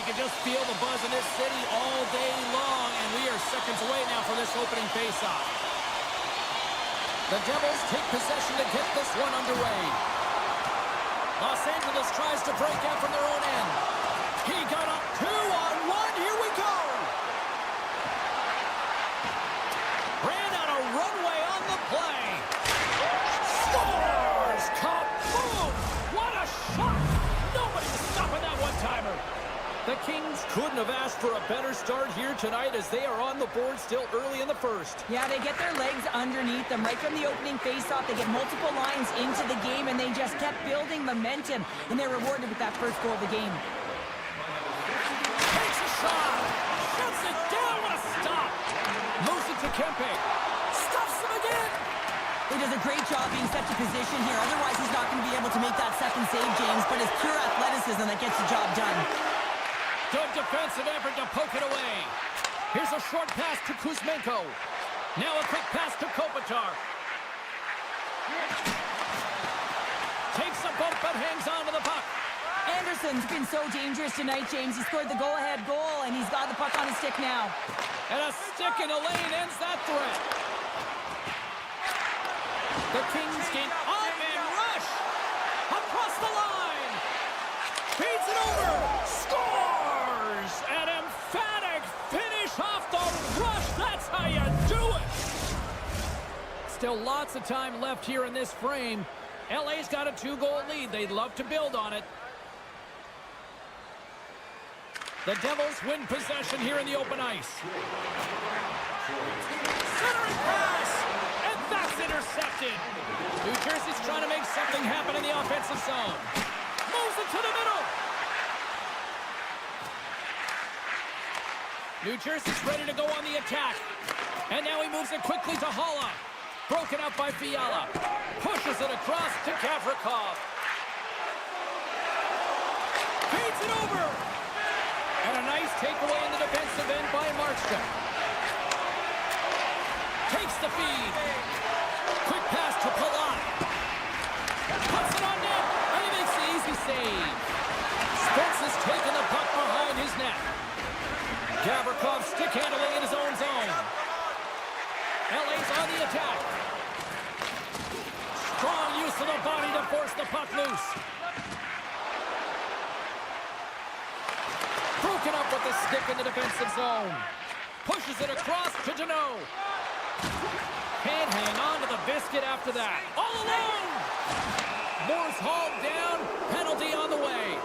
you can just feel the buzz in this city all day long, and we are seconds away now from this opening faceoff. The Devils take possession to get this one underway. Los Angeles tries to break out from their own end. He got up 2-on-1. Here we go. Ran out a runway on the play. Scores! Kaboom! What a shot! Nobody was stopping that one-timer. The Kings couldn't have asked for a better start here tonight as they are on the board still early in the first. Yeah, they get their legs underneath them right from the opening faceoff. They get multiple lines into the game, and they just kept building momentum, and they're rewarded with that first goal of the game. Takes a shot. Shuts it down. What a stop. Moves it to Kempe. Stuffs him again. He does a great job being set to position here. Otherwise, he's not going to be able to make that second save, James, but it's pure athleticism that gets the job done. Good defensive effort to poke it away. Here's a short pass to Kuzmenko. Now a quick pass to Kopitar. Takes a bump but hangs on to the puck. Anderson's been so dangerous tonight, James. He scored the go-ahead goal, and he's got the puck on his stick now. And a stick in the lane ends that threat. The Kings gain up and rush. Across the line. Feeds it over. Scores! An emphatic finish off the rush. That's how you do it. Still lots of time left here in this frame. LA's got a 2-goal lead. They'd love to build on it. The Devils win possession here in the open ice. Centering pass! And that's intercepted. New Jersey's trying to make something happen in the offensive zone. Moves it to the middle. New Jersey's ready to go on the attack. And now he moves it quickly to Halla. Broken out by Fiala. Pushes it across to Gavrikov. Feeds it over. And a nice takeaway in the defensive end by Markstrom. Takes the feed. Quick pass to Palat. Puts it on net. And he makes the easy save. Spence has taken the puck behind his net. Gavrikov stick handling in his own zone. LA's on the attack. Strong use of the body to force the puck loose. Broken up with the stick in the defensive zone. Pushes it across to Dodo. Can't hang on to the biscuit after that. All alone! Moore's hauled down. Penalty on the way.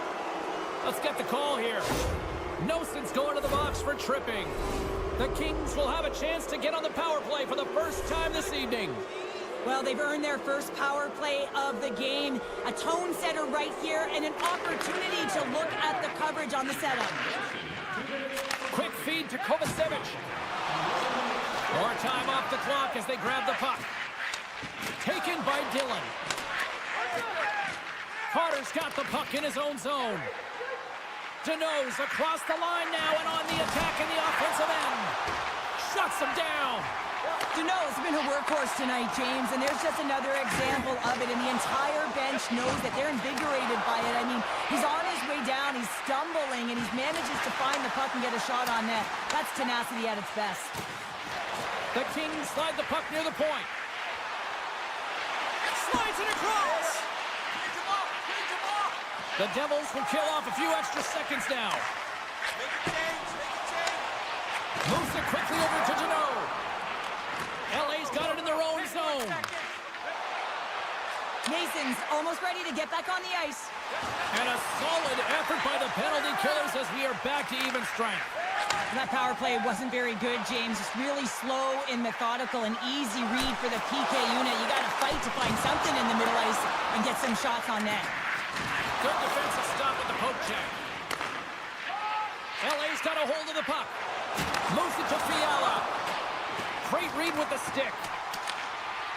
Let's get the call here. Noson's going to the box for tripping. The Kings will have a chance to get on the power play for the first time this evening. Well, they've earned their first power play of the game. A tone setter right here and an opportunity to look at the coverage on the setup. Quick feed to Kovacevic. More time off the clock as they grab the puck. Taken by Dillon. Carter's got the puck in his own zone. Dano's across the line now and on the attack in the offensive end. Shuts him down. Dano's been a workhorse tonight, James, and there's just another example of it, and the entire bench knows that they're invigorated by it. I mean, he's on his way down, he's stumbling, and he manages to find the puck and get a shot on net. That's tenacity at its best. The Kings slide the puck near the point. Slides it across. The Devils will kill off a few extra seconds now. Moves it quickly over to Dodo. LA's got it in their own zone. Mason's almost ready to get back on the ice. And a solid effort by the penalty killers as we are back to even strength. That power play wasn't very good, James. It's really slow and methodical, and easy read for the PK unit. You got to fight to find something in the middle ice and get some shots on net. Good defensive stop with the poke check. LA's got a hold of the puck. Moves it to Fiala. Great read with the stick.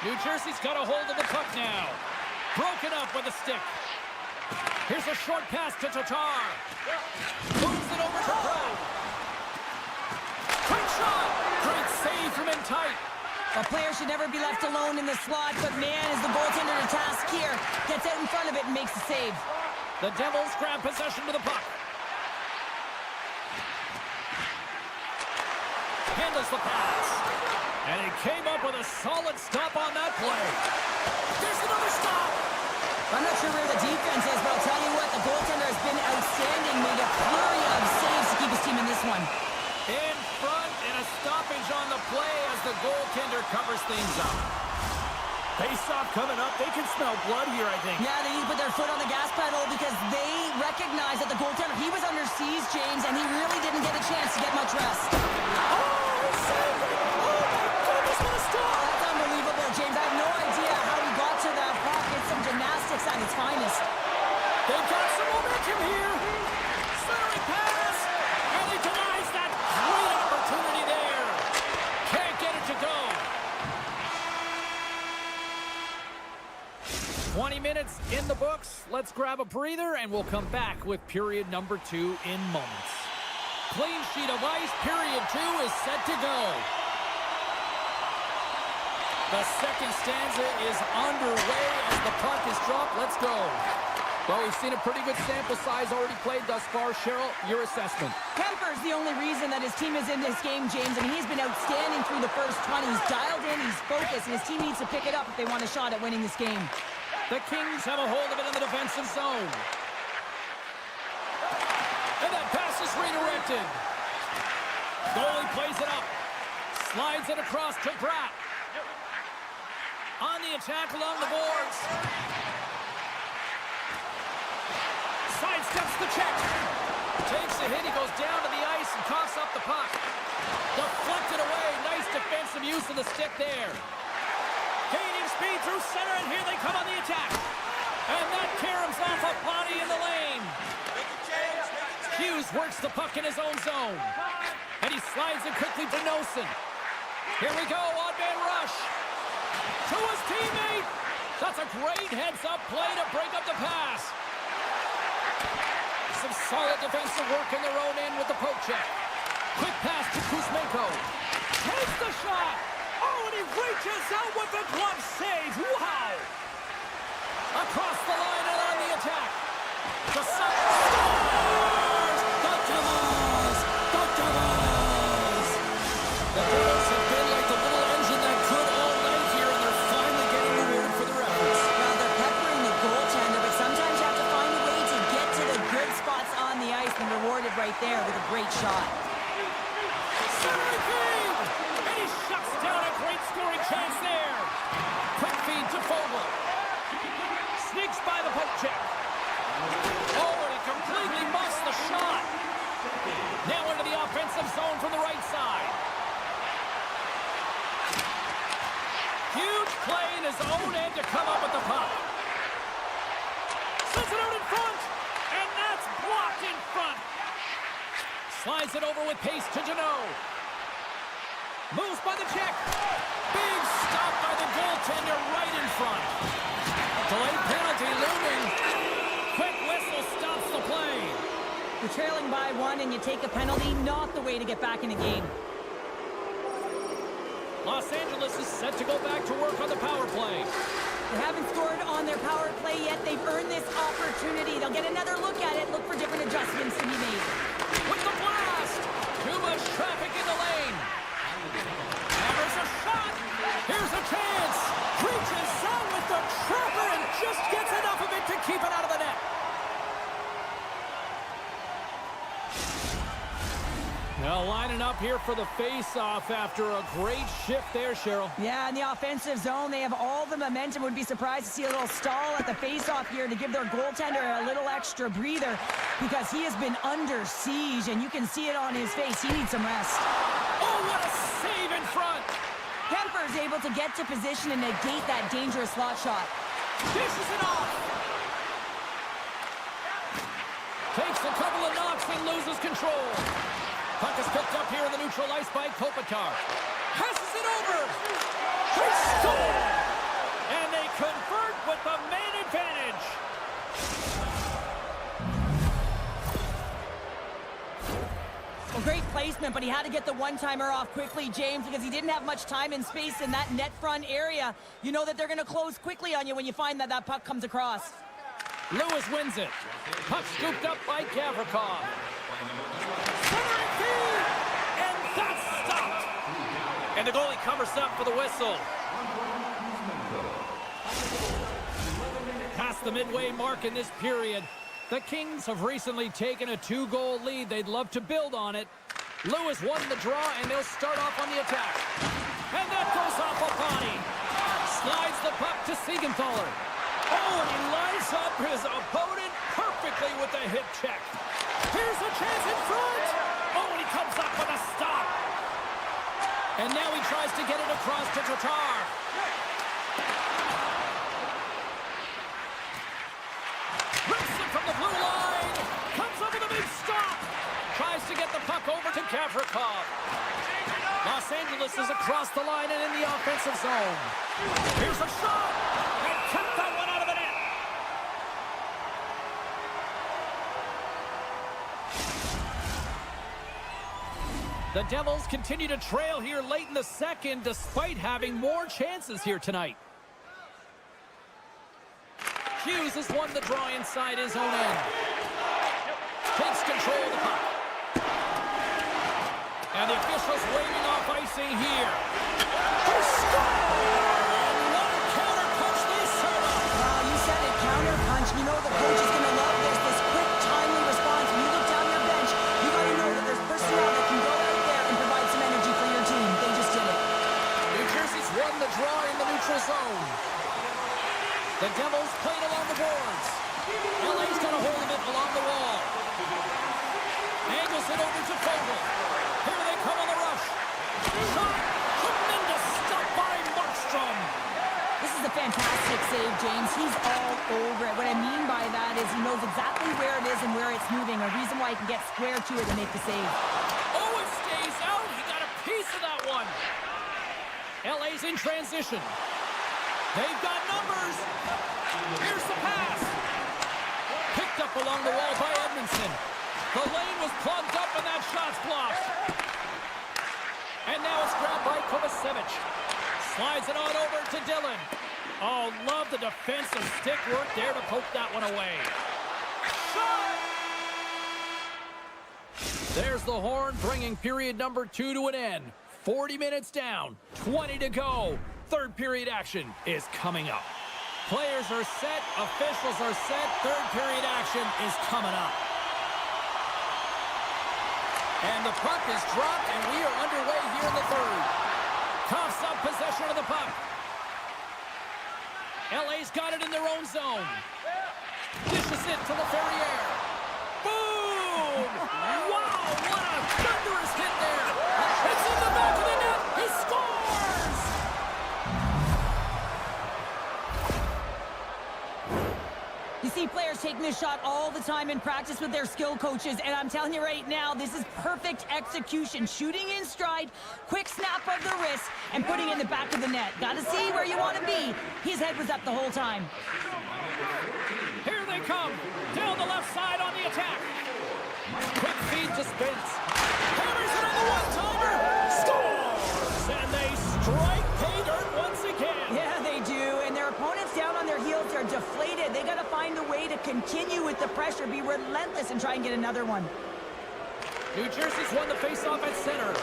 New Jersey's got a hold of the puck now. Broken up with the stick. Here's a short pass to Tatar. Moves it over to Pro. Quick shot. Great save from in tight. A player should never be left alone in the slot, but man, is the goaltender to task here. Gets out in front of it and makes the save. The Devils grab possession to the puck. handles the pass. And he came up with a solid stop on that play. There's another stop. I'm not sure where the defense is, but I'll tell you what, the goaltender has been outstanding. Made a flurry of saves to keep his team in this one. In front and a stoppage on the play as the goaltender covers things up. Face-off coming up. They can smell blood here, I think. Yeah, they need to put their foot on the gas pedal because they recognize that the goaltender, he was under siege, James, and he really didn't get a chance to get much rest. Oh, saved it! Oh, my goodness, what a stop! That's unbelievable, James. I have no idea how he got to that puck. It's some gymnastics at its finest. They've got some momentum here. Centering pass. And he denies that great opportunity there. Can't get it to go. 20 minutes in the books. Let's grab a breather, and we'll come back with period number 2 in moments. Clean sheet of ice. Period 2 is set to go. The second stanza is underway as the puck is dropped. Let's go. Well, we've seen a pretty good sample size already played thus far. Cheryl, your assessment. Kemper's the only reason that his team is in this game, James, and he's been outstanding through the first 20. He's dialed in, he's focused, and his team needs to pick it up if they want a shot at winning this game. The Kings have a hold of it in the defensive zone. And that pass is redirected. Goalie plays it up. Slides it across to Pratt. On the attack along the boards. Sidesteps the check. Takes a hit. He goes down to the ice and coughs up the puck. Deflected away. Nice defensive use of the stick there. Gaining speed through center, and here they come on the attack. And that caroms off a body in the lane. Hughes works the puck in his own zone. And he slides it quickly to Nosen. Here we go, odd-man rush. To his teammate. That's a great heads-up play to break up the pass. Some solid defensive work in their own end with the poke check. Quick pass to Kuzmenko. Takes the shot. Oh, and he reaches out with the glove save. Wow. Across the line and on the attack. The Sun scores! The Devils! The Devils! The Devils have been like the little engine that could all night here, and they're finally getting rewarded for their efforts. Well, they're peppering the goaltender, but sometimes you have to find a way to get to the good spots on the ice and rewarded right there with a great shot. Centering feed! And he shuts down a great scoring chance there. Quick feed to Fogle. Sneaks by the poke check. Oh, and he completely muffs the shot. Now into the offensive zone from the right side. Huge play in his own end to come up with the puck. Sends it out in front, and that's blocked in front. Slides it over with pace to Dodo. Moves by the check. Big stop by the goaltender right in front. Delayed penalty looming. Quick whistle stops the play. You're trailing by 1 and you take a penalty, not the way to get back in the game. Los Angeles is set to go back to work on the power play. They haven't scored on their power play yet. They've earned this opportunity. They'll get another look at it, look for different adjustments to be made. With the blast! Too much traffic in the lane. There's a shot. Here's a chance. Reaches out with the trapper and just gets enough of it to keep it out of the net. Now lining up here for the face-off after a great shift there, Cheryl. Yeah, in the offensive zone, they have all the momentum. Would be surprised to see a little stall at the face-off here to give their goaltender a little extra breather because he has been under siege, and you can see it on his face. He needs some rest. Oh, what a save in front. Kemper's able to get to position and negate that dangerous slot shot. Dishes it off. Takes a couple of knocks and loses control. Puck is picked up here in the neutral ice by Kopitar. Passes it over. They score! And they convert with the man advantage. Well, great placement, but he had to get the one-timer off quickly, James, because he didn't have much time and space in that net front area. You know that they're going to close quickly on you when you find that that puck comes across. Lewis wins it. Puck scooped up by Gavrikov. Centering feed! And that's stopped. covers up for the whistle. Past the midway mark in this period, the Kings have recently taken a 2-goal lead. They'd love to build on it. Lewis won the draw, and they'll start off on the attack. And that goes off a body. Slides the puck to Siegenthaler. Oh, and he lines up his opponent perfectly with the hip check. Here's a chance in front. Oh, and he comes up with a stop. And now he tries to get it across to Tatar. Rips it from the blue line. Comes up with a big stop. Tries to get the puck over to Gavrikov. Los Angeles is across the line and in the offensive zone. Here's a shot. And kept that one out of the net. The Devils continue to trail here late in the second despite having more chances here tonight. Hughes has won the draw inside his own end. Takes control of the puck. And the officials waving off icing here. He scored! And what a counter punch they serve up. You said it, counter punch. You know the coach is going to love this quick, timely response. When you look down your bench, you got to know that there's personnel that can go out there and provide some energy for your team. They just did it. New Jersey's won the draw in the neutral zone. The Devils played along the boards. LA's got a hold of it along the wall. Angles it over to Fogle. Here they come on the rush. Shot. Tremendous stop by Markstrom. This is a fantastic save, James. He's all over it. What I mean by that is he knows exactly where it is and where it's moving. A reason why he can get square to it and make the save. Oh, it stays out. He got a piece of that one. LA's in transition. They've got numbers. Here's the pass. Picked up along the wall by Edmondson. The lane was plugged up and that shot's blocked. And now it's grabbed by Kovacevic. Slides it on over to Dillon. Oh, love the defensive stick work there to poke that one away. Shot! There's the horn, bringing period number 2 to an end. 40 minutes down, 20 to go. Third period action is coming up. Players are set, officials are set. Third period action is coming up. And the puck is dropped, and we are underway here in the third. Coughs up possession of the puck. LA's got it in their own zone. Dishes it to LaFerriere. Boom! Wow, what a thunderous hit there. It's in the back of the net. He scores! You see players taking this shot all the time in practice with their skill coaches, and I'm telling you right now, this is perfect execution. Shooting in stride, quick snap of the wrist, and putting it in the back of the net. Got to see where you want to be. His head was up the whole time. Here they come. Down the left side on the attack. Quick feed to Spence. Hammers it on the one-timer. Scores! And they strike pay dirt once again. Yeah, they do. And their opponents down on their heels are deflated. They got to find a way to continue with the pressure, be relentless, and try and get another one. New Jersey's won the faceoff at center.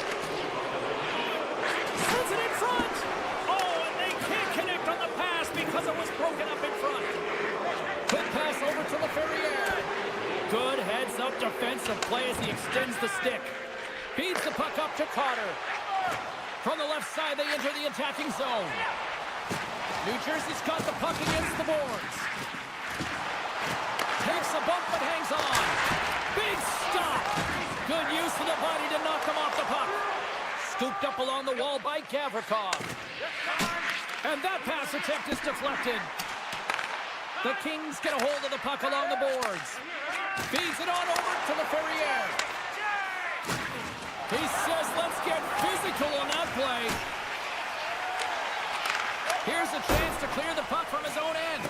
Sends it in front. Oh, and they can't connect on the pass because it was broken up in front. Quick pass over to LaFerriere. Good heads-up defensive play as he extends the stick. Feeds the puck up to Carter. From the left side, they enter the attacking zone. New Jersey's got the puck against the boards. Takes a bump but hangs on. Big stop. Good use of the body to knock him off the puck. Scooped up along the wall by Gavrikov. And that pass attempt is deflected. The Kings get a hold of the puck along the boards. Feeds it on over to LaFerriere. He says, let's get physical on that play. Here's a chance to clear the puck from his own end.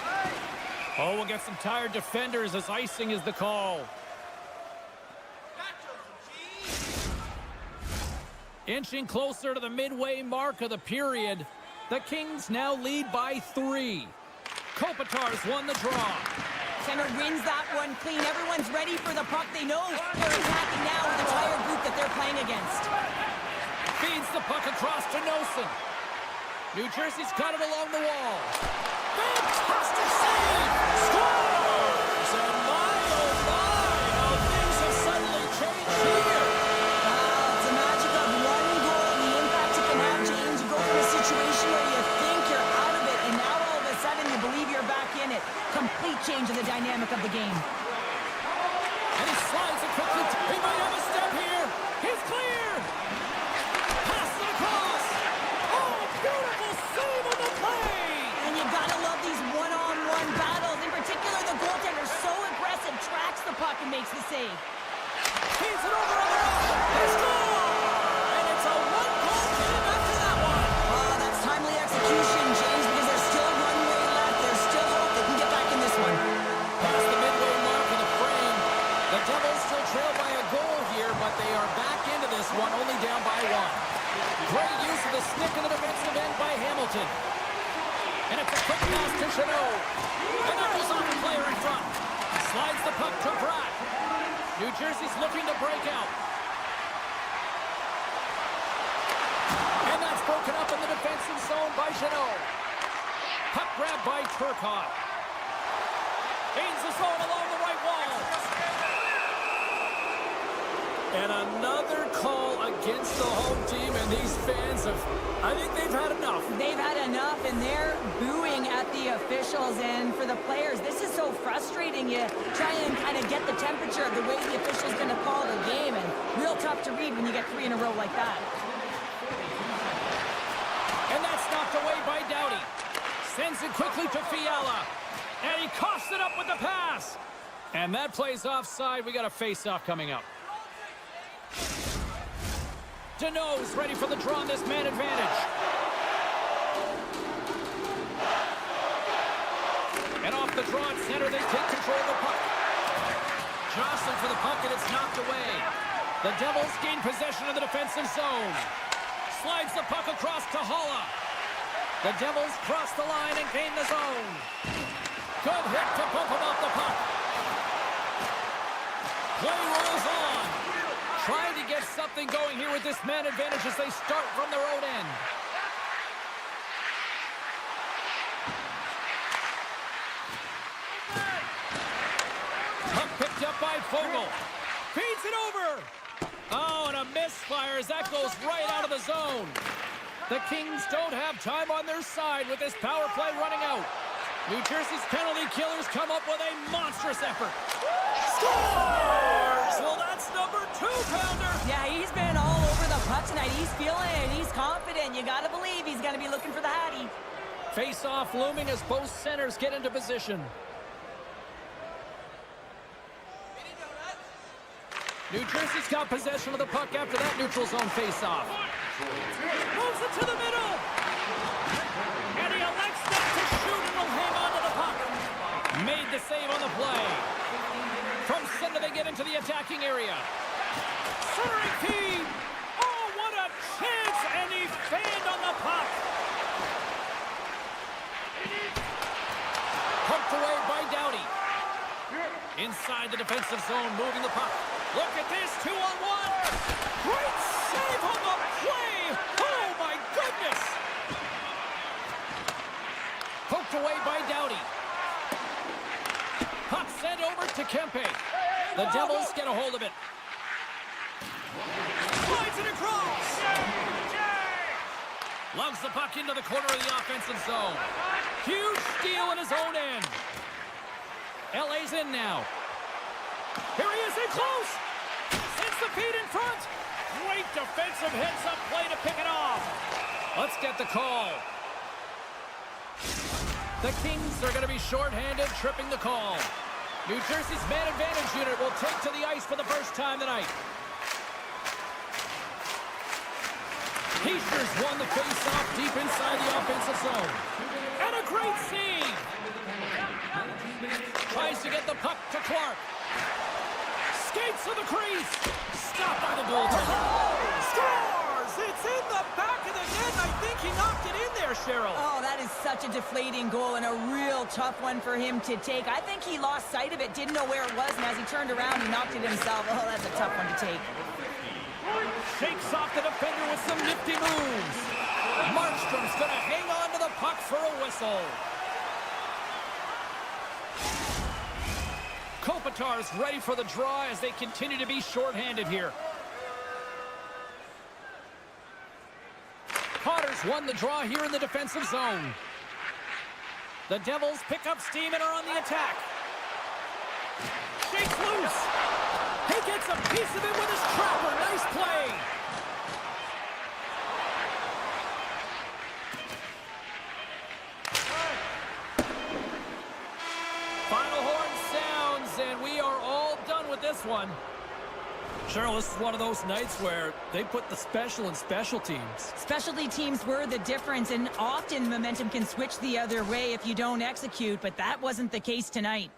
Oh, we'll get some tired defenders as icing is the call. Inching closer to the midway mark of the period, the Kings now lead by 3. Kopitar's won the draw. Center wins that one clean. Everyone's ready for the puck. They know they're attacking now with the entire group that they're playing against. Feeds the puck across to Nosen. New Jersey's got it along the wall. Fantastic save! Scores! And my, oh my, how things have suddenly changed here. It's the magic of one goal and the impact it can have, James. You go from a situation where you think you're out of it, and now all of a sudden you believe you're back in it. Complete change of the dynamic of the game. And he slides it quickly. He might have a step here. He's clear. Pass it across. Oh, beautiful save on the play. And you gotta love these one-on-one battles. In particular, the goaltender so aggressive, tracks the puck and makes the save. Feeds it over on the right. They score. And it's a one-goal game after that one. That's timely execution, James, because there's still runway left. There's still hope they can get back in this one. Past the midway mark of the frame. The Devils still trail by a goal here, but they are back into this one, only down by one. Great use of the stick in the defensive end by Hamilton. And it's a quick pass to Chanot. And that goes off the player in front. Slides the puck to Pratt. New Jersey's looking to break out. And that's broken up in the defensive zone by Chanot. Puck grabbed by Turcotte. Gains the zone along the right wall. And another call against the home team, and these fans I think they've had enough. They've had enough, and they're booing at the officials. And for the players, this is so frustrating. You try and kind of get the temperature of the way the official's going to call the game, and real tough to read when you get 3 in a row like that. And that's knocked away by Doughty. Sends it quickly to Fiala. And he coughs it up with the pass. And that plays offside. We got a face-off coming up. Deneau's ready for the draw on this man advantage. And off the draw at center, they take control of the puck. Jostling for the puck, and it's knocked away. The Devils gain possession of the defensive zone. Slides the puck across to Holla. The Devils cross the line and gain the zone. Good hit to bump him off the puck. Play rolls on. Trying to get something going here with this man advantage as they start from their own end. Puck picked up by Fogle. Feeds it over. Oh, and a misfire as that goes right out of the zone. The Kings don't have time on their side with this power play running out. New Jersey's penalty killers come up with a monstrous effort. Scores! Well, that's number 2-pounder. Yeah, he's been all over the puck tonight. He's feeling it. He's confident. You got to believe he's going to be looking for the Hattie. Face-off looming as both centers get into position. New Jersey's got possession of the puck after that neutral zone face-off. Moves it to the middle. And he elects not to shoot and will hang on to the puck. Made the save on the play. From center they get into the attacking area. Centering team. Oh, what a chance. And he fanned on the puck. Pumped away by Doughty. Inside the defensive zone, moving the puck. Look at this, 2-on-1. Great save on the play. Oh, my goodness. Poked away by Doughty. Puck sent over to Kempe. The Devils get a hold of it. Slides it across. Lugs the puck into the corner of the offensive zone. Huge steal in his own end. LA's in now. Here he is in close. Sends the feed in front. Great defensive heads-up play to pick it off. Let's get the call. The Kings are going to be shorthanded, tripping the call. New Jersey's man advantage unit will take to the ice for the first time tonight. Heischer's won the face-off deep inside the offensive zone. And a great save. Tries to get the puck to Clark. Skates to the crease. Stopped by the goaltender. Scores! It's in the back of the net. I think he knocked it in there, Cheryl. Oh, that is such a deflating goal and a real tough one for him to take. I think he lost sight of it, didn't know where it was, and as he turned around, he knocked it himself. Oh, that's a tough one to take. shakes off the defender with some nifty moves. Markstrom's going to hang on to the puck for a whistle. Kopitar's ready for the draw as they continue to be shorthanded here. Potter's won the draw here in the defensive zone. The Devils pick up steam and are on the attack. Shakes loose. He gets a piece of it with his trapper. Nice play. Final horn sounds, and we are all done with this one. Cheryl, this is one of those nights where they put the special in special teams. Specialty teams were the difference, and often momentum can switch the other way if you don't execute, but that wasn't the case tonight.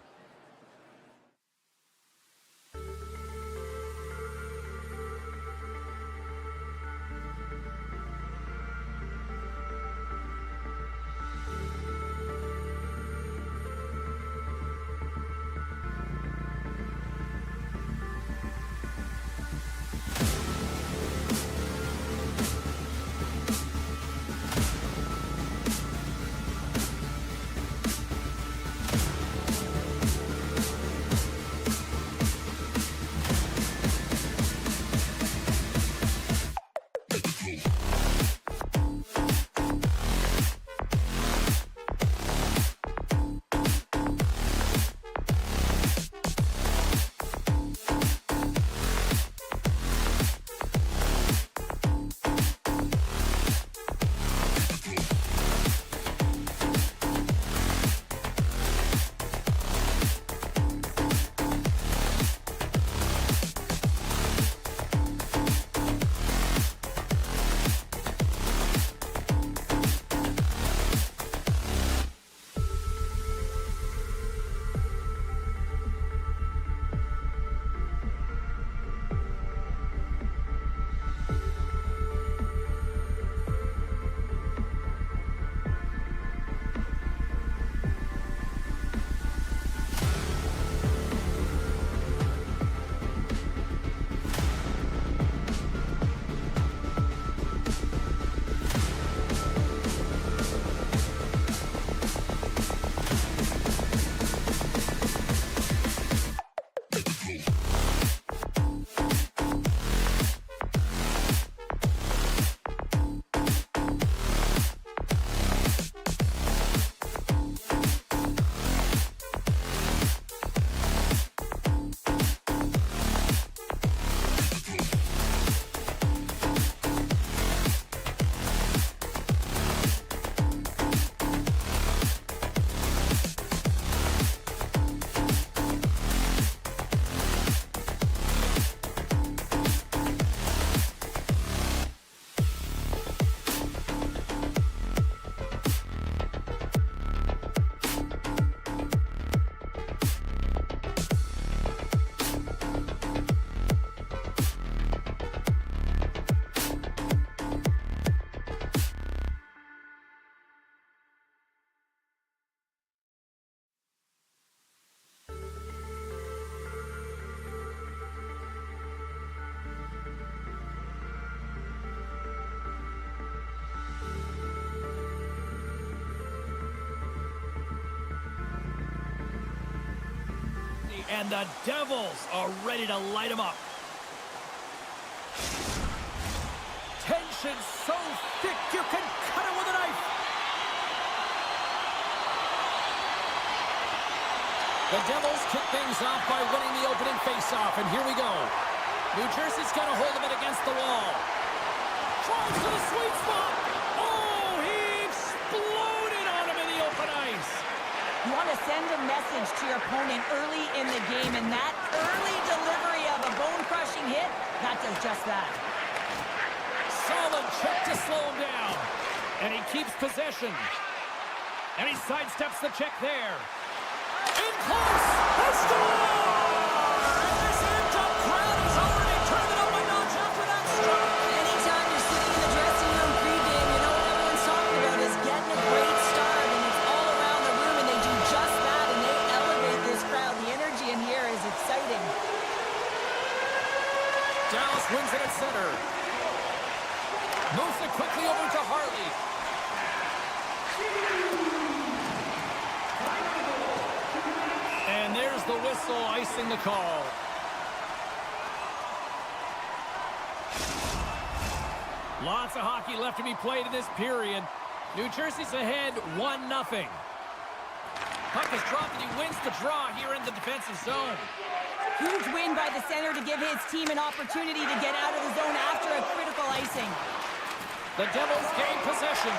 And the Devils are ready to light them up. Tension so thick you can cut it with a knife. The Devils kick things off by winning the opening faceoff, and here we go. New Jersey's got a hold of it against the wall. Tries to the sweet spot. Oh, he exploded on him in the open ice. You want to send a message to your opponent early in the game, and that early delivery of a bone-crushing hit, that does just that. Solid check to slow him down. And he keeps possession. And he sidesteps the check there. In close! A score! And this amped-up crowd has already turned it up a notch after that start. Anytime you're sitting in the dressing room pregame, you know what everyone's talking about is getting a great start, and it's all around the room, and they do just that, and they elevate this crowd. The energy in here is exciting. Dallas wins it at center. Moves it quickly over to Hartley. And there's the whistle icing the call. Lots of hockey left to be played in this period. New Jersey's ahead 1-0. Puck is dropped and he wins the draw here in the defensive zone. Huge win by the center to give his team an opportunity to get out of the zone after a critical icing. The Devils gain possession.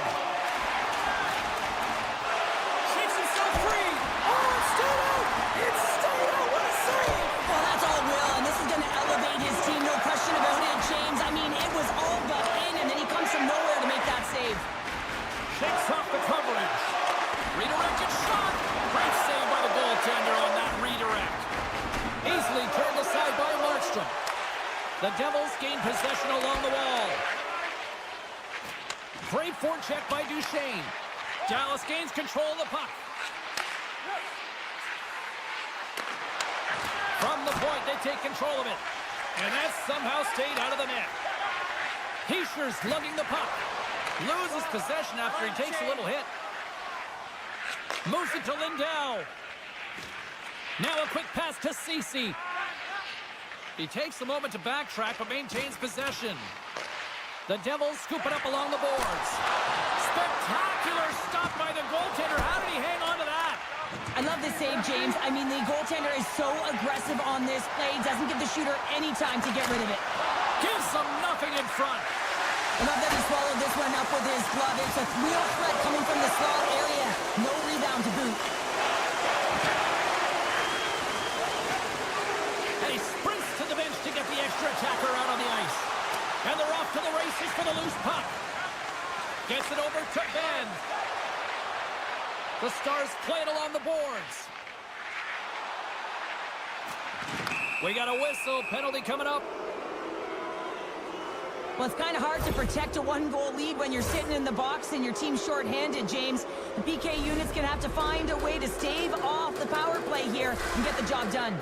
Shakes himself free. Oh, it's Dodo! It's Dodo! What a save! Well, that's all Will, and this is going to elevate his team, no question about it, James. I mean, it was all but in, and then he comes from nowhere to make that save. Shakes off the coverage. Redirected shot. Great save by the goaltender on that redirect. Easily turned aside by Markstrom. The Devils gain possession along the wall. Great forecheck by Duchesne. Dallas gains control of the puck. From the point, they take control of it. And that somehow stayed out of the net. Heischer's lugging the puck. Loses possession after he takes a little hit. Moves it to Lindell. Now a quick pass to Ceci. He takes a moment to backtrack but maintains possession. The Devils scoop it up along the boards. Spectacular stop by the goaltender. How did he hang on to that? I love this save, James. I mean, the goaltender is so aggressive on this play. Doesn't give the shooter any time to get rid of it. Gives them nothing in front. I love that he swallowed this one up with his glove. It's a real threat coming from the slot area. No rebound to boot. And he sprints to the bench to get the extra attacker out on the ice. And they're off to the races for the loose puck. Gets it over to Ben. The Stars play it along the boards. We got a whistle. Penalty coming up. Well, it's kind of hard to protect a one-goal lead when you're sitting in the box and your team's short-handed, James. The PK unit's going to have to find a way to stave off the power play here and get the job done.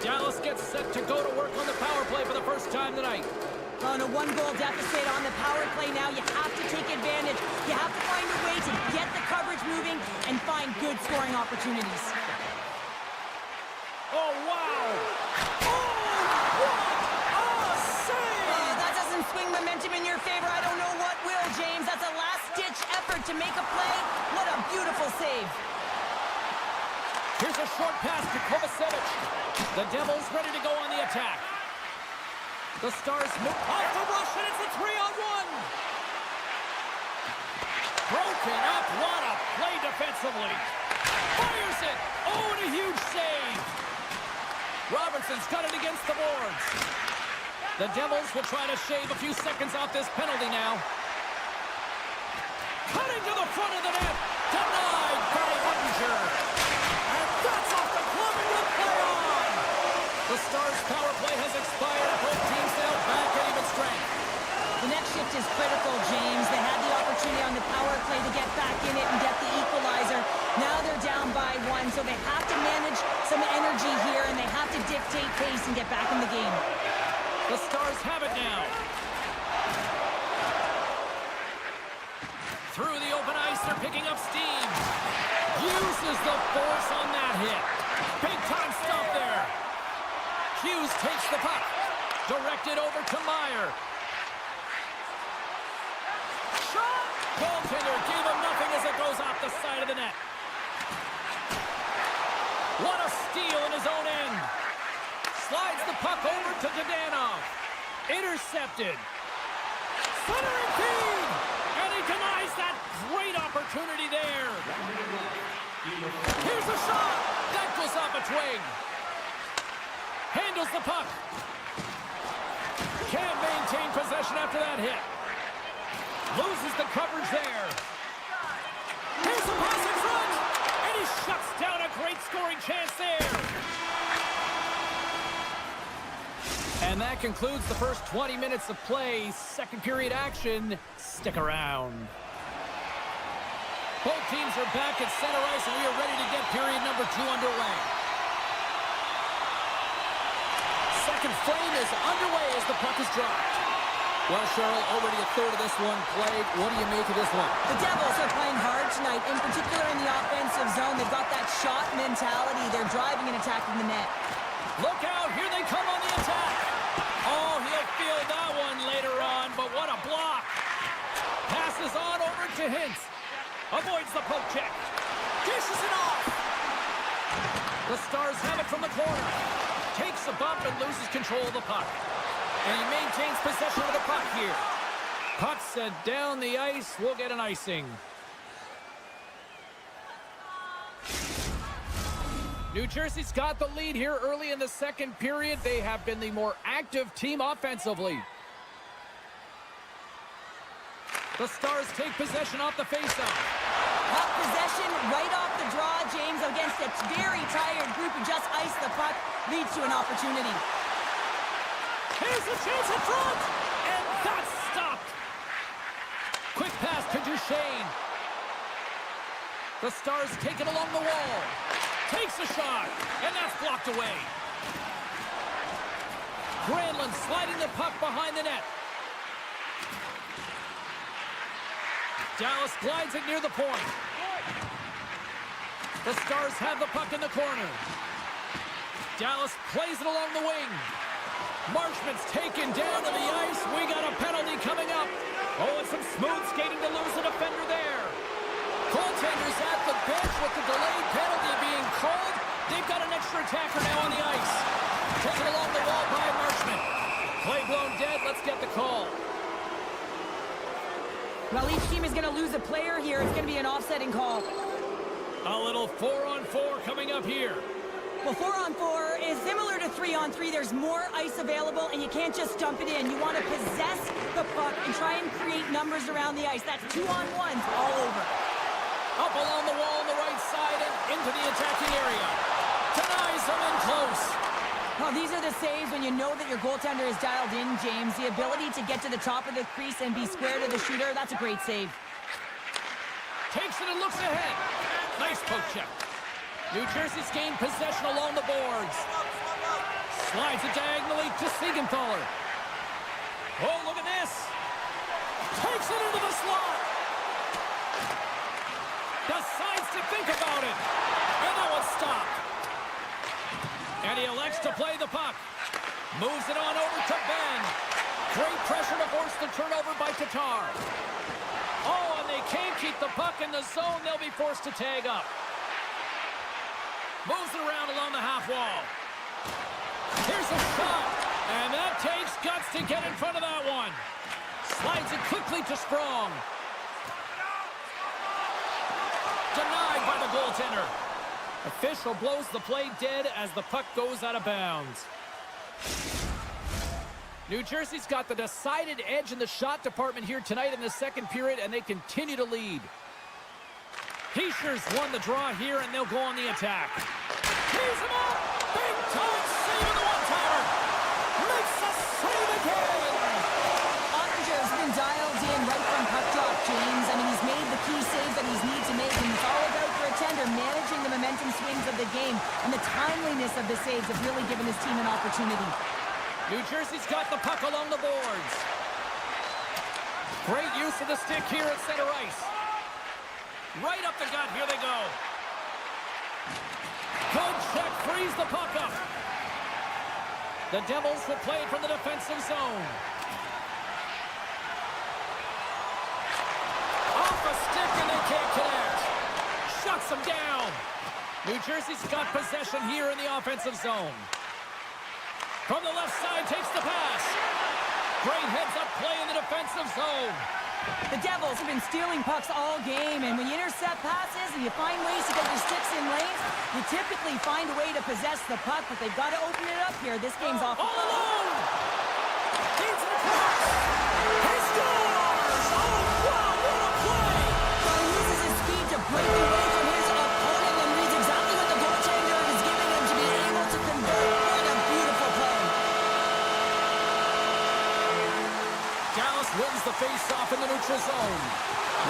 Dallas gets set to go to work on the power play for the first time tonight. On a one-goal deficit on the power play now, you have to take advantage. You have to find a way to get the coverage moving and find good scoring opportunities. Oh, wow! Oh, what a save! That doesn't swing momentum in your favor. I don't know what will, James. That's a last-ditch effort to make a play. What a beautiful save. Here's a short pass to Kovacevic. The Devils ready to go on the attack. The Stars move off the rush, and it's a 3-on-1. Broken up. What a play defensively. Fires it. Oh, and a huge save. Robertson's got it against the boards. The Devils will try to shave a few seconds off this penalty now. Cutting to the front of the net. Denied by Ottinger. And that's off the glove and will play on. The Stars' power play has expired. Both teams now back at even strength. The next shift is critical, James. They had the opportunity on the power play to get back in it and get the equalizer. Now they're down by one, so they have to manage some energy here, and they have to dictate pace and get back in the game. The Stars have it now. Through the open ice, they're picking up steam. Uses the force on that hit. Big time stop there. Hughes takes the puck. Directed over to Meyer. Shot! Goaltender gave him nothing as it goes off the side of the net. What a steal in his own end. Slides the puck over to Dodanov. Intercepted. Centering feed! And he denies that great opportunity there. Here's a shot. That goes off a twig. Handles the puck. Can't maintain possession after that hit. Loses the coverage there. Here's the pass in front. And he shuts down a great scoring chance there. And that concludes the first 20 minutes of play. Second period action. Stick around. Both teams are back at center ice, and we are ready to get period number 2 underway. Second frame is underway as the puck is dropped. Well, Cheryl, already a third of this one played. What do you make of this one? The Devils are playing hard tonight, in particular in the offensive zone. They've got that shot mentality. They're driving and attacking the net. Look out, here they come on the attack. Oh, he'll feel that one later on, but what a block. Passes on over to Hintz. Avoids the poke check. Dishes it off. The Stars have it from the corner. Takes a bump and loses control of the puck. And he maintains possession of the puck here. Puck sent down the ice. We'll get an icing. New Jersey's got the lead here early in the second period. They have been the more active team offensively. The Stars take possession off the faceoff. Puck possession right off the draw, James, against a very tired group who just iced the puck, leads to an opportunity. Here's a chance in front, and that's stopped. Quick pass to Duchesne. The Stars take it along the wall. Takes a shot, and that's blocked away. Granlund sliding the puck behind the net. Dallas glides it near the point. The Stars have the puck in the corner. Dallas plays it along the wing. Marchment's taken down to the ice. We got a penalty coming up. Oh, and some smooth skating to lose a defender there. Goaltenders at the bench with the delayed penalty being called. They've got an extra attacker now on the ice. Taken along the wall by Marchment. Play blown dead. Let's get the call. Well, each team is going to lose a player here. It's going to be an offsetting call. A little 4-on-4 coming up here. Well, 4-on-4 is similar to 3-on-3. There's more ice available, and you can't just dump it in. You want to possess the puck and try and create numbers around the ice. That's 2-on-1s all over. Up along the wall on the right side and into the attacking area. Denies them in close. Well, these are the saves when you know that your goaltender is dialed in, James. The ability to get to the top of the crease and be square to the shooter, that's a great save. Takes it and looks ahead. Nice poke check. New Jersey's gained possession along the boards. Slides it diagonally to Siegenthaler. Oh, look at this. Takes it into the slot. Decides to think about it. And that one's stopped. And he elects to play the puck. Moves it on over to Ben. Great pressure to force the turnover by Tatar. Oh, and they can't keep the puck in the zone. They'll be forced to tag up. Moves it around along the half wall. Here's a shot. And that takes guts to get in front of that one. Slides it quickly to Sprong. Denied by the goaltender. Official blows the play dead as the puck goes out of bounds. New Jersey's got the decided edge in the shot department here tonight in the second period, and they continue to lead. Heischer's won the draw here, and they'll go on the attack. Tees him up! Big time save in the one-timer! Makes a save again! Ottinger's been dialed in right from puck drop, James. I mean, he's made the key saves that he's need to make, and it's all about for a tender, managing the momentum swings of the game, and the timeliness of the saves have really given his team an opportunity. New Jersey's got the puck along the boards. Great use of the stick here at center ice. Right up the gut, here they go. Good check, frees the puck up. The Devils will play it from the defensive zone. Off a stick and they can't connect. Shuts them down. New Jersey's got possession here in the offensive zone. From the left side, takes the pass. Great heads-up play in the defensive zone. The Devils have been stealing pucks all game, and when you intercept passes and you find ways to get your sticks in lanes, you typically find a way to possess the puck, but they've got to open it up here. This game's off. All alone! Feeds it across! He scores! Oh, wow, what a play! Well, he uses his speed to break away from his opponent and reads exactly what the goaltender is giving him to be able to convert. What a beautiful play. Dallas wins the face-off in the neutral zone.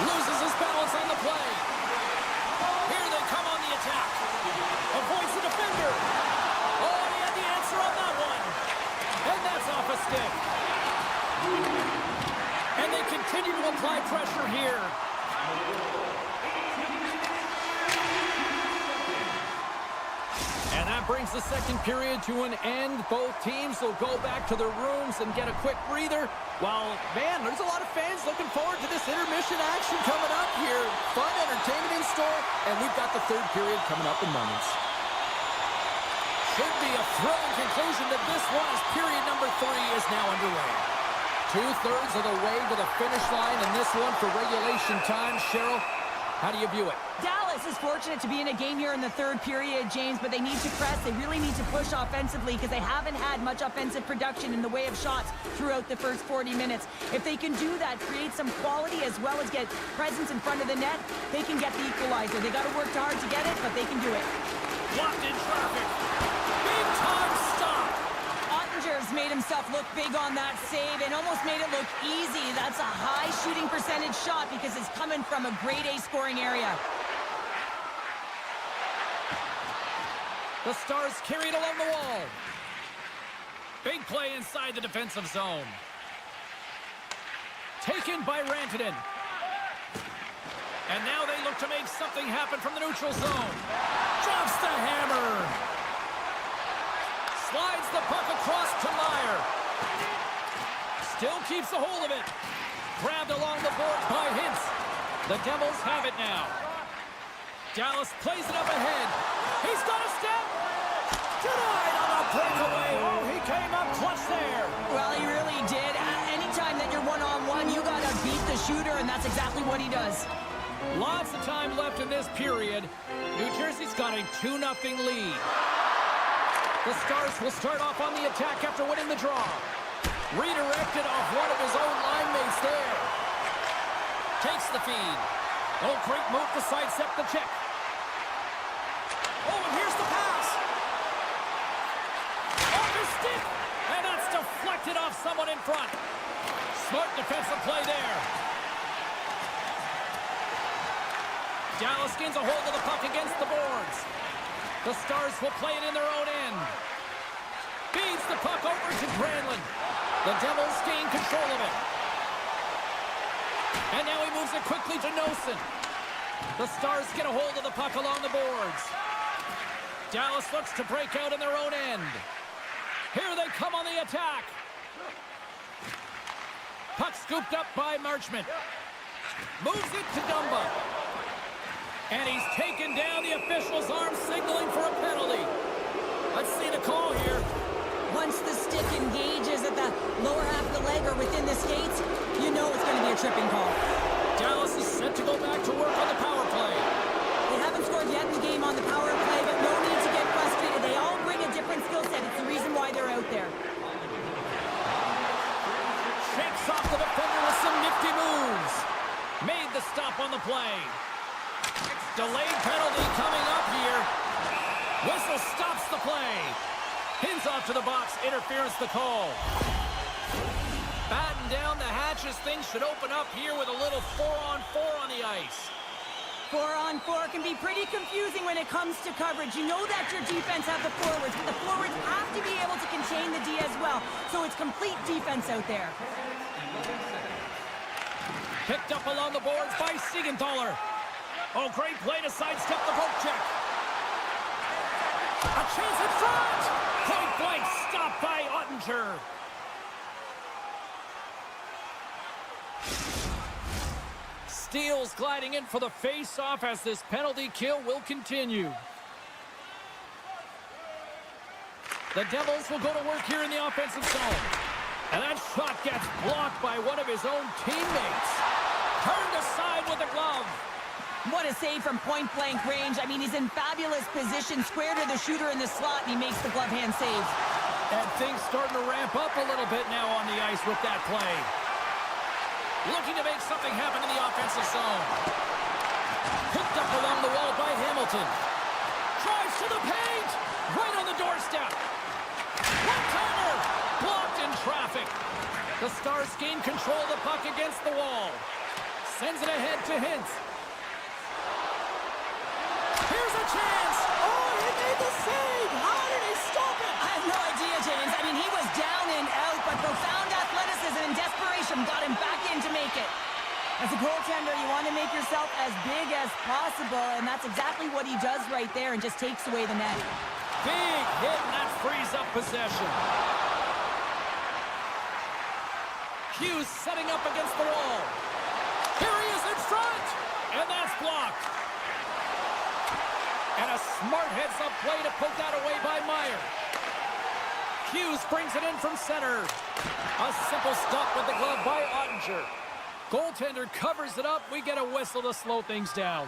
Loses his balance on the play. Here they come on the attack. Avoids the defender. Oh, he had the answer on that one. And that's off a stick. continue to apply pressure here. And that brings the second period to an end. Both teams will go back to their rooms and get a quick breather. Well, man, there's a lot of fans looking forward to this intermission action coming up here. Fun entertainment in store, and we've got the third period coming up in moments. Should be a thrilling conclusion to this one as period number 3 is now underway. 2/3 of the way to the finish line in this one for regulation time. Cheryl, how do you view it? Dallas is fortunate to be in a game here in the third period, James, but they need to press. They really need to push offensively because they haven't had much offensive production in the way of shots throughout the first 40 minutes. If they can do that, create some quality as well as get presence in front of the net, they can get the equalizer. They got to work hard to get it, but they can do it. Blocked in traffic. Big time stop. Ottinger's made himself look big on that save and almost made it look easy. That's a high shooting percentage shot because it's coming from a grade A scoring area. The Stars carry it along the wall. Big play inside the defensive zone. Taken by Rantanen. And now they look to make something happen from the neutral zone. Drops the hammer. Slides the puck across to Meyer. Still keeps a hold of it. Grabbed along the boards by Hintz. The Devils have it now. Dallas plays it up ahead. He's got a step. Denied on a breakaway. Oh, he came up clutch there. Well, he really did. Anytime that you're one-on-one, you got to beat the shooter, and that's exactly what he does. Lots of time left in this period. New Jersey's got a 2-0 lead. The Stars will start off on the attack after winning the draw. Redirected off one of his own line mates there. Takes the feed. Oh, great move to sidestep the check. Oh, and here's the pass. Off his stick. And that's deflected off someone in front. Smart defensive play there. Dallas gains a hold of the puck against the boards. The Stars will play it in their own end. Feeds the puck over to Granlund. The Devils gain control of it. And now he moves it quickly to Nosen. The Stars get a hold of the puck along the boards. Dallas looks to break out in their own end. Here they come on the attack. Puck scooped up by Marchment. Moves it to Dumba. And he's taken down. The official's arm signaling for a penalty. Let's see the call here. Once the stick engages at the lower half of the leg or within the skates, you know it's going to be a tripping call. Dallas is set to go back to work on the power play. They haven't scored yet in the game on the power play, but no need to get frustrated. They all bring a different skill set. It's the reason why they're out there. Shakes off the defender with some nifty moves. Made the stop on the play. Delayed penalty coming up here. Whistle stops the play. Pins off to the box. Interference the call. Batten down the hatches. Things should open up here with a little 4-on-4 on the ice. 4-on-4 can be pretty confusing when it comes to coverage. You know that your defense have the forwards, but the forwards have to be able to contain the D as well. So it's complete defense out there. Picked up along the boards by Siegenthaler. Oh, great play to sidestep the poke check. A chance in front. Point blank stopped by Ottinger. Steele's gliding in for the face-off as this penalty kill will continue. The Devils will go to work here in the offensive zone. And that shot gets blocked by one of his own teammates. Turned aside with a glove. What a save from point-blank range. I mean, he's in fabulous position, square to the shooter in the slot, and he makes the glove hand save. And things starting to ramp up a little bit now on the ice with that play. Looking to make something happen in the offensive zone. Picked up along the wall by Hamilton. Drives to the paint. Right on the doorstep. One-timer. Blocked in traffic. The Stars gain control of the puck against the wall. Sends it ahead to Hintz. Here's a chance. Oh, he made the save. How did he stop it? I have no idea, James. I mean, he was down and out, but profound athleticism and desperation got him back in to make it. As a goaltender, you want to make yourself as big as possible, and that's exactly what he does right there and just takes away the net. Big hit, and that frees up possession. Hughes setting up against the wall. Here he is in front, and that's blocked. And a smart heads-up play to put that away by Meyer. Hughes brings it in from center. A simple stop with the glove by Ottinger. Goaltender covers it up. We get a whistle to slow things down.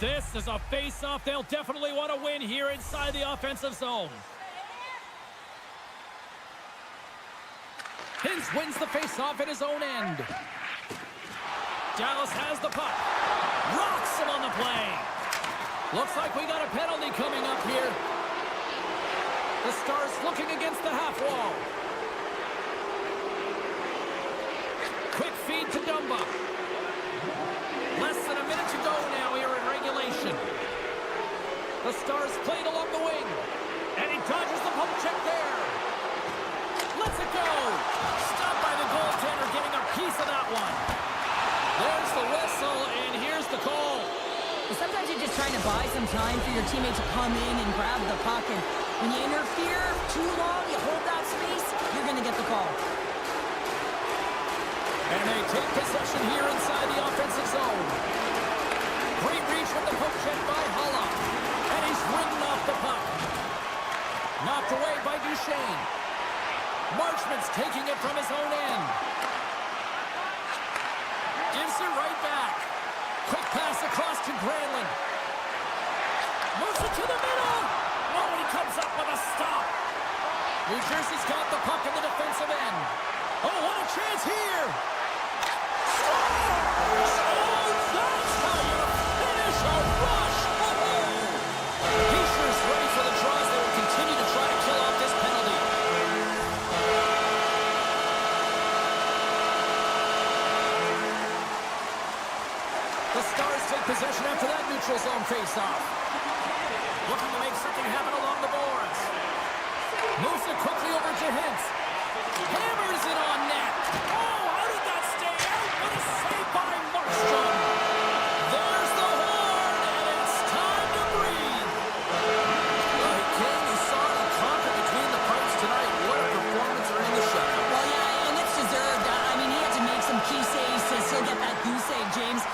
This is a face-off they'll definitely want to win here inside the offensive zone. Hintz wins the face-off at his own end. Dallas has the puck. Rocks him on the play. Looks like we got a penalty coming up here. The Stars looking against the half wall. Quick feed to Dumba. Less than a minute to go now here in regulation. The Stars played along the wing. And he dodges the poke check there. Lets it go. Stopped by the goaltender getting a piece of that one. There's the whistle, and here's the call. Sometimes you're just trying to buy some time for your teammate to come in and grab the puck. And when you interfere too long, you hold that space, you're going to get the call. And they take possession here inside the offensive zone. Great reach with the poke check by Hulla. And he's ridden off the puck. Knocked away by Duchesne. Marchment's taking it from his own end. Gives it right back. Quick pass across to Granlund. Moves it to the middle. Oh, he comes up with a stop. New Jersey's got the puck in the defensive end. Oh, what a chance here. Scores! Oh, that's how you finish a rush. Oh! Heischer's ready for the draws. They will continue to try to kill off this penalty. The Stars take possession after that neutral zone face-off. Looking to make something happen along the boards. Moves it quickly over to Hintz. Hammers it on net. Oh, how did that stay out? What a save by Markstrom. There's the horn, and it's time to breathe. Well, King, you saw the conquer between the pipes tonight. What a performance during the shutout. Well, yeah, and it's deserved. I mean, he had to make some key saves to still get that goose egg, James.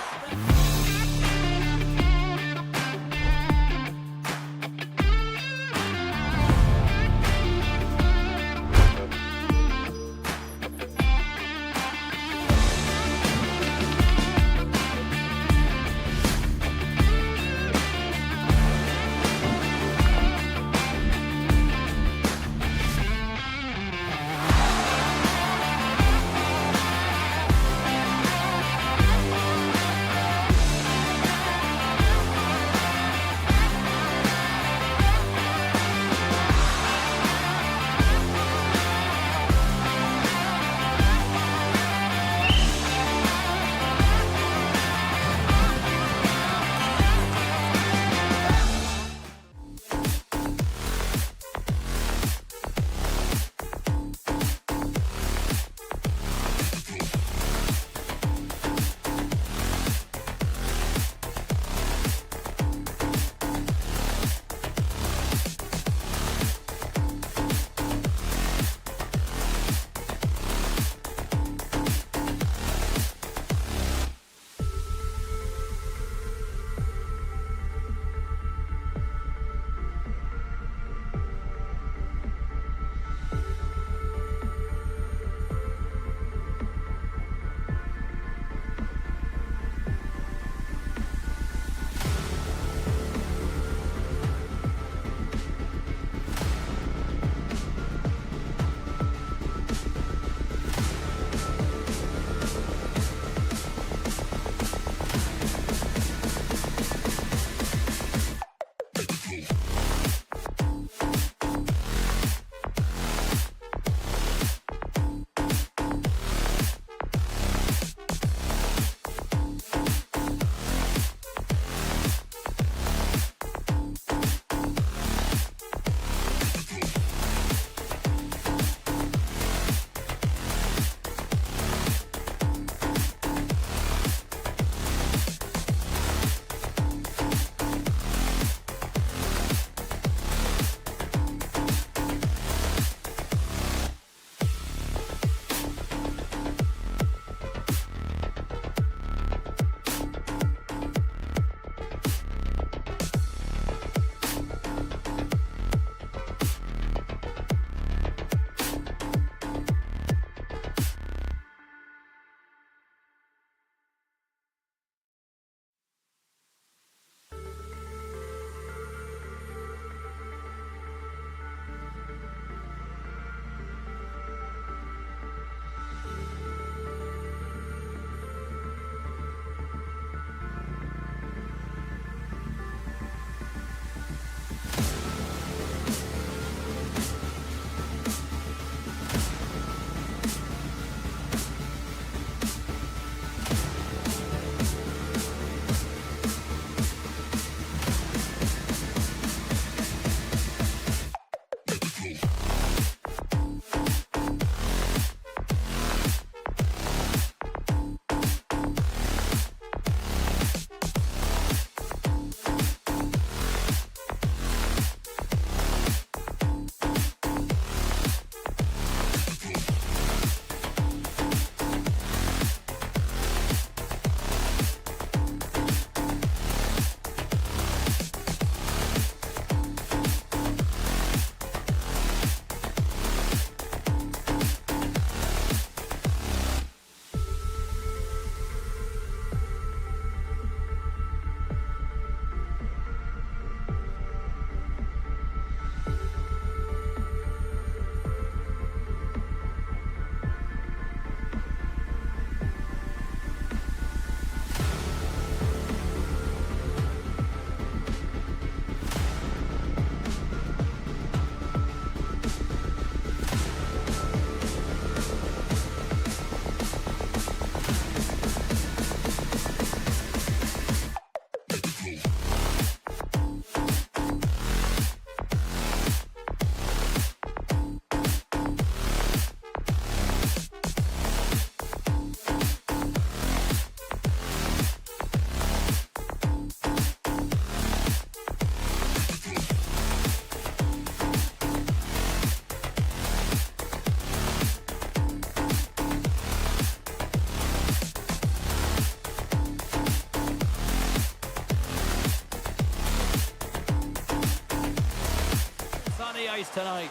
ice tonight.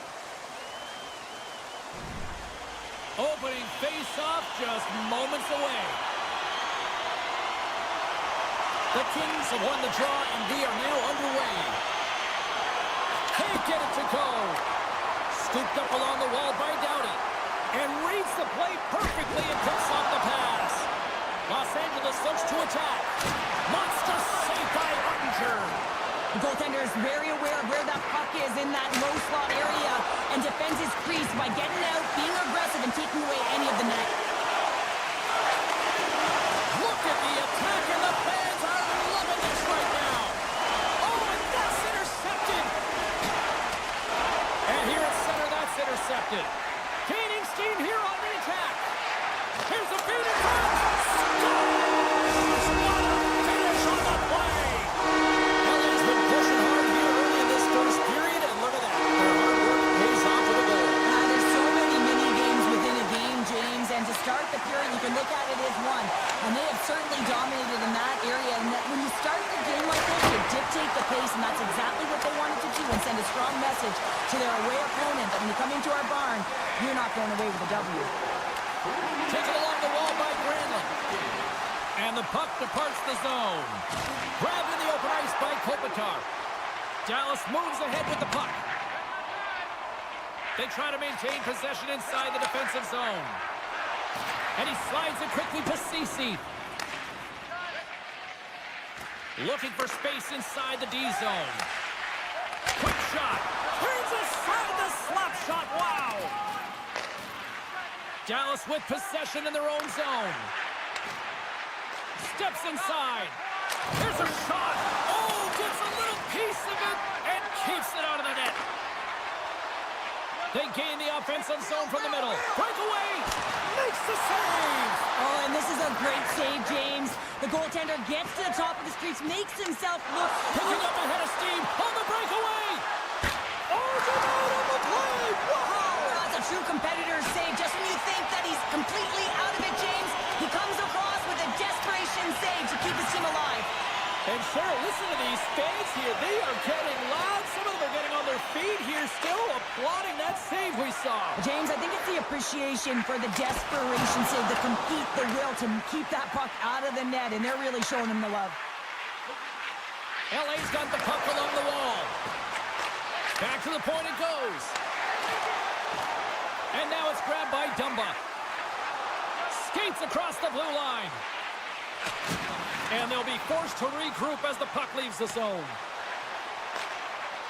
Opening face-off just moments away. The Kings have won the draw, and they are now underway. Can't get it to go. Scooped up along the wall by Dodo. And reads the play perfectly and picks off the pass. Los Angeles looks to attack. Monster save by Ottinger. The goaltender is very aware of where that puck is in that low slot area and defends his crease by getting out, being aggressive, and taking away any of the net. Look at the attack, and the fans are loving this right now. Oh, and that's intercepted. And here at center, that's intercepted. Gaining steam here on the attack. Here's a feed in front. Scores! What a finish on the play. LA's been pushing hard here early in this first period, and look at that. Their hard work pays off with a goal. There's so many mini games within a game, James, and to start the period, you can look at it as one. And they have certainly dominated in that area. And that when you start the game like this, you dictate the pace, and that's exactly what they wanted to do and send a strong message to their away opponent that when you come into our barn, you're not going away with a W. Taken along the wall by Granlund. And the puck departs the zone. Grabbed in the open ice by Kopitar. Dallas moves ahead with the puck. They try to maintain possession inside the defensive zone. And he slides it quickly to Ceci. Looking for space inside the D zone. Quick shot. Turns aside the slap shot. Wow. Dallas with possession in their own zone. Steps inside. Here's a shot. Oh, gets a little piece of it and keeps it out of the net. They gain the offensive zone from the middle. Breakaway. Makes the save. Oh, and this is a great save, James. The goaltender gets to the top of the crease, makes himself look... Picking up ahead of steam on the breakaway. Oh, get out on the play. Wow. That's a true competitor's save. Just when you think that he's completely out of it, James, he comes across with a desperation save to keep his team alive. And Cheryl, listen to these fans here. They are getting loud. Some of them are getting on their feet here, still applauding that save we saw. James, I think it's the appreciation for the desperation save, the compete, the will to keep that puck out of the net, and they're really showing him the love. LA's got the puck along the wall. Back to the point it goes. And now it's grabbed by Dumba. Skates across the blue line. And they'll be forced to regroup as the puck leaves the zone.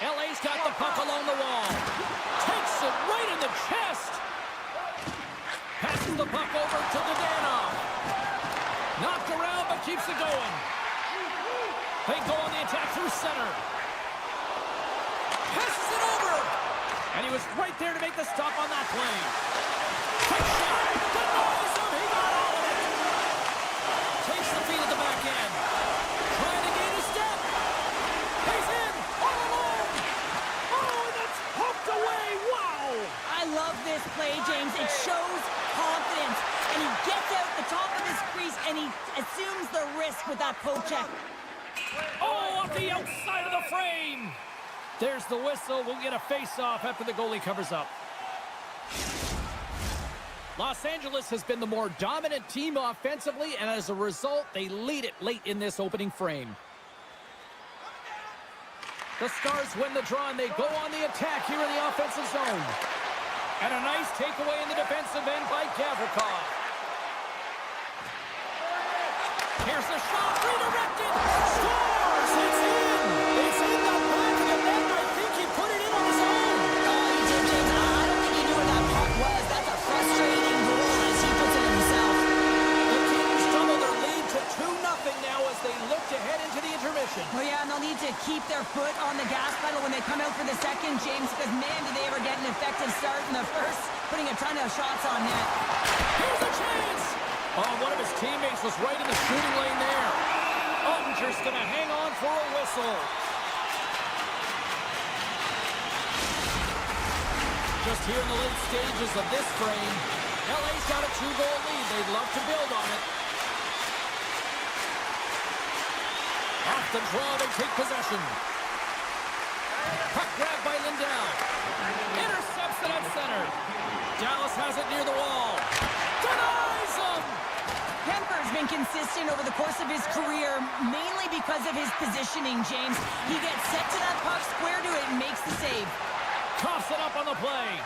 LA's got the puck along the wall. Takes it right in the chest. Passes the puck over to Dodo. Knocked around, but keeps it going. They go on the attack through center. Passes it over. And he was right there to make the stop on that play. Quick shot. Denies him. He got all of it. Takes the feed at the back end. Trying to gain a step. He's in. All alone. Oh, that's poked away. Wow. I love this play, James. It shows confidence. And he gets out the top of his crease, and he assumes the risk with that poke check. Oh, off the outside of the frame. There's the whistle. We'll get a face-off after the goalie covers up. Los Angeles has been the more dominant team offensively, and as a result, they lead it late in this opening frame. The Stars win the draw, and they go on the attack here in the offensive zone. And a nice takeaway in the defensive end by Gavrikov. Here's the shot, redirected, scores, it's in! It's in the back of the net, I think he put it in on his own. He did, James. I don't think he knew where that puck was. That's a frustrating goal as he puts it in himself. The Kings double their lead to 2-0 now as they look to head into the intermission. Well, yeah, and they'll need to keep their foot on the gas pedal when they come out for the second, James, because, man, did they ever get an effective start in the first, putting a ton of shots on net. Here's a chance! Oh, one of his teammates was right in the shooting lane there. Ottinger's going to hang on for a whistle. Just here in the late stages of this frame, LA's got a 2-goal lead. They'd love to build on it. Off the draw, they take possession. Puck grabbed by Lindell. Intercepts it at center. Dallas has it near the wall. Denies him! Kemper's been consistent over the course of his career, mainly because of his positioning, James. He gets set to that puck, square to it, and makes the save. Coughs it up on the play.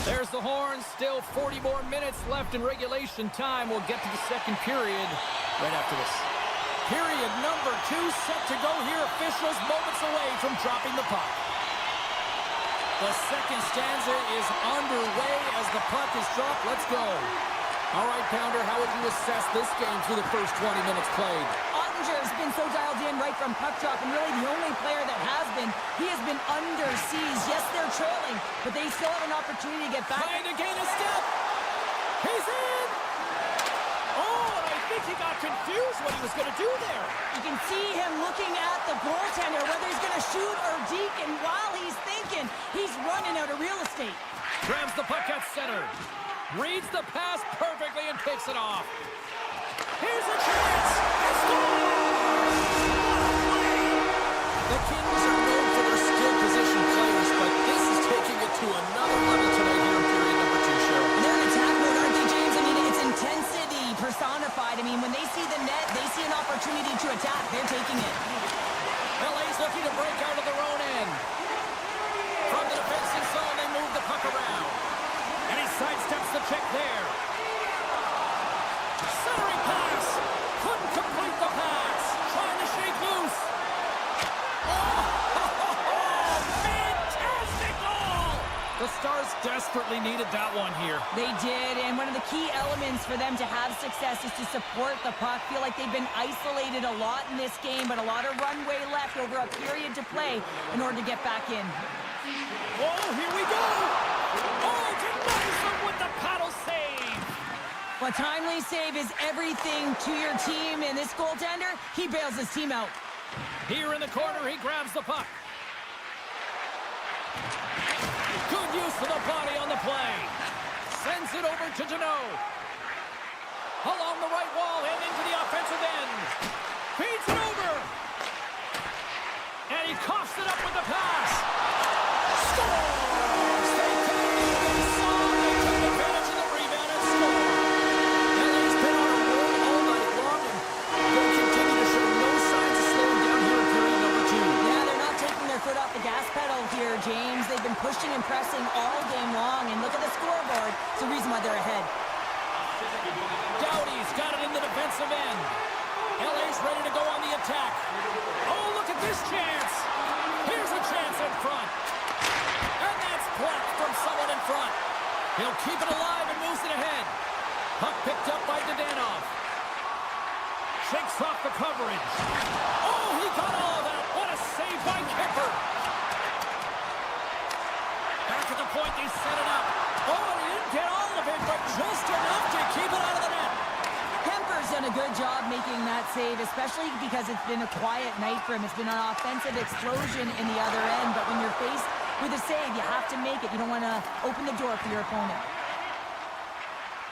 There's the horn. Still 40 more minutes left in regulation time. We'll get to the second period right after this. Period number 2 set to go here. Officials moments away from dropping the puck. The second stanza is underway as the puck is dropped. Let's go. All right, Pounder, how would you assess this game through the first 20 minutes played? Ottinger's been so dialed in right from puck drop, and really the only player that has been. He has been under siege. Yes, they're trailing, but they still have an opportunity to get back. Trying to gain a step. He's in. Oh, and I think he got confused what he was going to do there. You can see him looking at the goaltender, whether he's going to shoot or deke, and while he's thinking, he's running out of real estate. Grabs the puck at center. Reads the pass perfectly and picks it off. Here's a chance. The Kings are known for their skill position players, but this is taking it to another level tonight here in period number 2, Cheryl. They're in attack mode, aren't they, James? I mean, it's intensity personified. I mean, when they see the net, they see an opportunity to attack. They're taking it. LA's looking to break out of their own end. From the defensive zone, they move the puck around. And he sidesteps the check there. Centering pass. Couldn't complete the pass. Trying to shake loose. Oh, fantastic goal! The Stars desperately needed that one here. They did, and one of the key elements for them to have success is to support the puck. Feel like they've been isolated a lot in this game, but a lot of runway left over a period to play in order to get back in. Oh, here we go! Oh, denies them with the paddle save! Well, timely save is everything to your team, and this goaltender, he bails his team out. Here in the corner, he grabs the puck. Good use of the body on the play. Sends it over to Dodo. Along the right wall and into the offensive end. Feeds it over. And he coughs it up with the pass. Scores! They took advantage of the rebound and scored. LA's been on a roll all night long, and they'll continue to show no signs of slowing down here in period number 2. Yeah, they're not taking their foot off the gas pedal here, James. They've been pushing and pressing all game long, and look at the scoreboard. It's the reason why they're ahead. Doughty's got it in the defensive end. LA's ready to go on the attack. Oh, look at this chance. Here's a chance in front. And that's blocked from someone in front. He'll keep it alive and moves it ahead. Puck picked up by Dodo. Shakes off the coverage. Oh, he got all of that. What a save by Kemper. Back at the point, they set it up. Oh, he didn't get all of it, but just enough to keep it out of the net. Kemper's done a good job making that save, especially because it's been a quiet night for him. It's been an offensive explosion in the other end, but when you're faced with a save, you have to make it. You don't want to open the door for your opponent.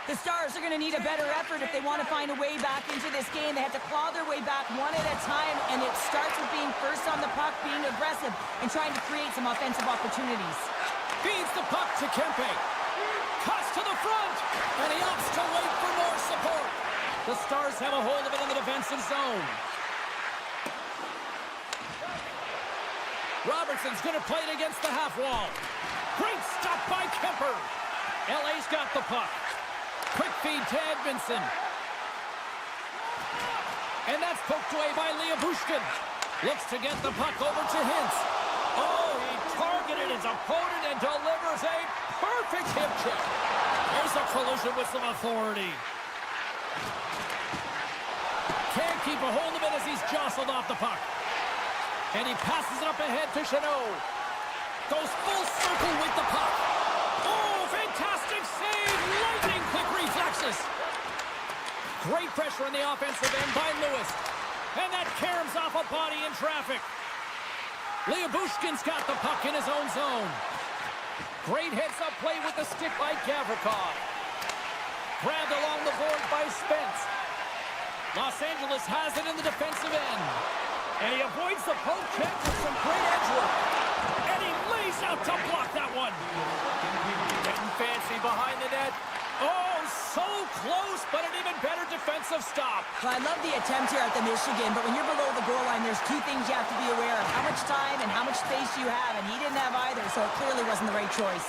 The Stars are going to need a better effort if they want to find a way back into this game. They have to claw their way back one at a time, and it starts with being first on the puck, being aggressive, and trying to create some offensive opportunities. Feeds the puck to Kempe. Cuts to the front, and he opts to wait for more support. The Stars have a hold of it in the defensive zone. Robertson's going to play it against the half wall. Great stop by Kemper. LA's got the puck. Quick feed to Edmondson. And that's poked away by Liabushkin. Looks to get the puck over to Hintz. Oh, he targeted his opponent and delivers a perfect hip check. There's a collision with some authority. Can't keep a hold of it as he's jostled off the puck. And he passes it up ahead to Chanot. Goes full circle with the puck. Oh, fantastic save. Lightning quick reflexes. Great pressure on the offensive end by Lewis. And that caroms off a body in traffic. Liabushkin's got the puck in his own zone. Great heads-up play with the stick by Gavrikov. Grabbed along the board by Spence. Los Angeles has it in the defensive end. And he avoids the poke check with some great edge work. And he lays out to block that one. Getting fancy behind the net. Oh, so close, but an even better defensive stop. Well, I love the attempt here at the Michigan, but when you're below the goal line, there's two things you have to be aware of. How much time and how much space you have, and he didn't have either, so it clearly wasn't the right choice.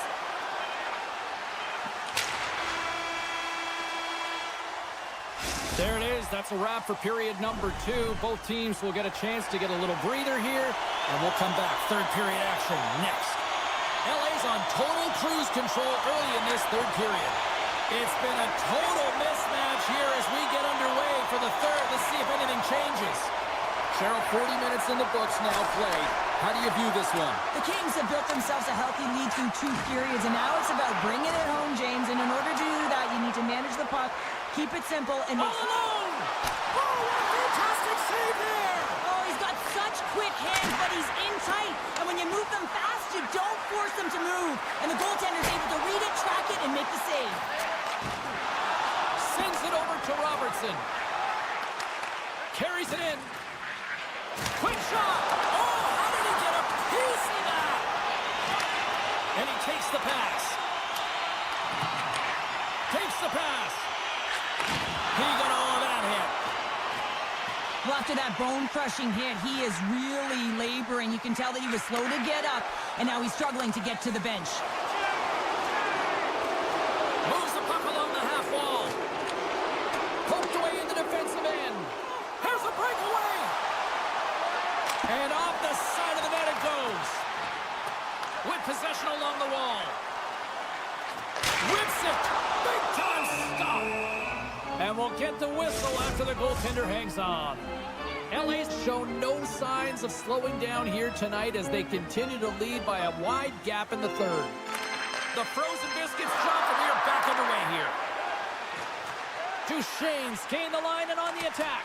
There it is. That's a wrap for period number 2. Both teams will get a chance to get a little breather here, and we'll come back. Third period action next. LA's on total cruise control early in this third period. It's been a total mismatch here as we get underway for the third. Let's see if anything changes. Cheryl, 40 minutes in the books now played. How do you view this one? The Kings have built themselves a healthy lead through 2 periods, and now it's about bringing it home, James. And in order to do that, you need to manage the puck, keep it simple, and make... All alone! Oh, what a fantastic save there! Oh, he's got such quick hands, but he's in tight. And when you move them fast, you don't force them to move. And the goaltender's able to read it, track it, and make the save. Sends it over to Robertson. Carries it in. Quick shot! Oh, how did he get a piece of that? And he takes the pass. Takes the pass. He got all of that hit. Well, after that bone-crushing hit, he is really laboring. You can tell that he was slow to get up, and now he's struggling to get to the bench. Moves the puck along the half wall. Poked away in the defensive end. Here's a breakaway. And off the side of the net it goes. With possession along the wall. Whips it. Big time stop. And we'll get the whistle after the goaltender hangs on. LA's shown no signs of slowing down here tonight as they continue to lead by a wide gap in the third. The frozen biscuits drop and we are back underway here. Duchesne's gain the line and on the attack.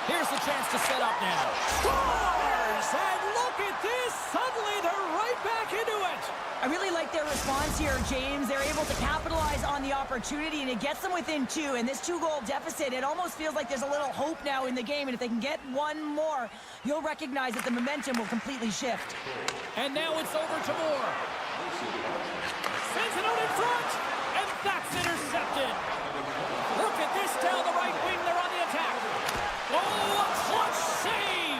Here's the chance to set up now. Scores! And look at this! Suddenly they're right back into it! I really like their response here, James. They're able to capitalize on the opportunity, and it gets them within 2. And this 2-goal deficit, it almost feels like there's a little hope now in the game. And if they can get one more, you'll recognize that the momentum will completely shift. And now it's over to Moore. Sends it out in front, and that's intercepted. Look at this down the right wing. They're on the attack. Oh, a clutch save!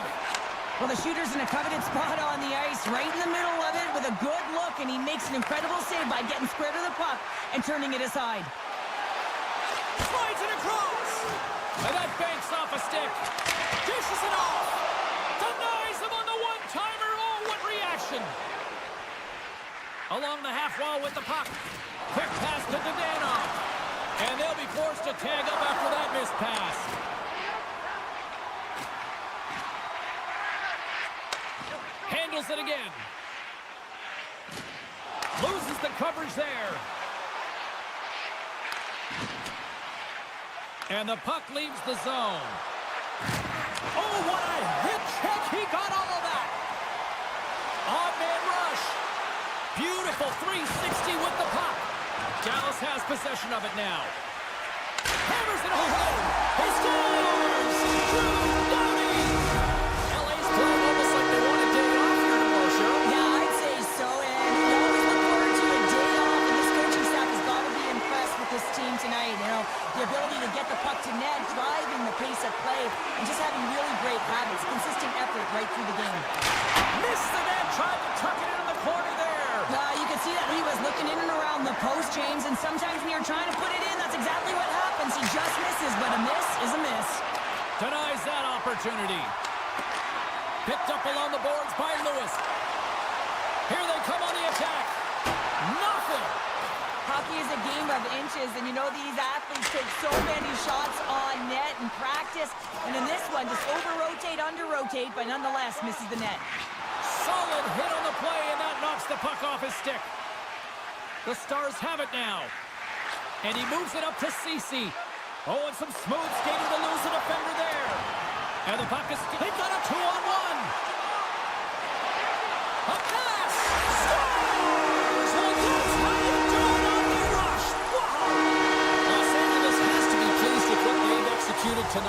Well, the shooter's in a coveted spot on the ice, right in the middle of it with a good look, and he makes an incredible save by getting square to the puck and turning it aside. Slides it across! And that banks off a stick. Dishes it off! Denies him on the one-timer. Oh, what reaction! Along the half wall with the puck. Quick pass to Dodo. And they'll be forced to tag up after that missed pass. Handles it again. Loses the coverage there. And the puck leaves the zone. Oh, what a hit check. He got all of that. Odd-man rush. Beautiful 360 with the puck. Dallas has possession of it now. Hammers it home. He scores! Dodo! LA's playing almost like they want a day off here tomorrow, Cheryl. Yeah, I'd say so, and we always look forward to a day off, and this coaching staff has got to be impressed with this team tonight. You know, the ability to get the puck to net, driving the pace of play, and just having really great habits, consistent effort right through the game. Missed the net, tried to tuck it into the corner there. You can see that he was looking in and around the post, James, and sometimes when you're trying to put it in, that's exactly what happens. He just misses, but a miss is a miss. Denies that opportunity. Picked up along the boards by Lewis. Here they come on the attack. Nothing. Hockey is a game of inches, and you know these athletes take so many shots on net in practice, and in this one, just over-rotate, under-rotate, but nonetheless misses the net. Solid hit on the play, and that knocks the puck off his stick. The Stars have it now. And he moves it up to Cece. Oh, and some smooth skating to lose a defender there. And the puck is... They've got a 2-on-1. A pass! Scores! Well, that's how you do it on the rush. Wow! Los Angeles has to be pleased with what they've executed tonight.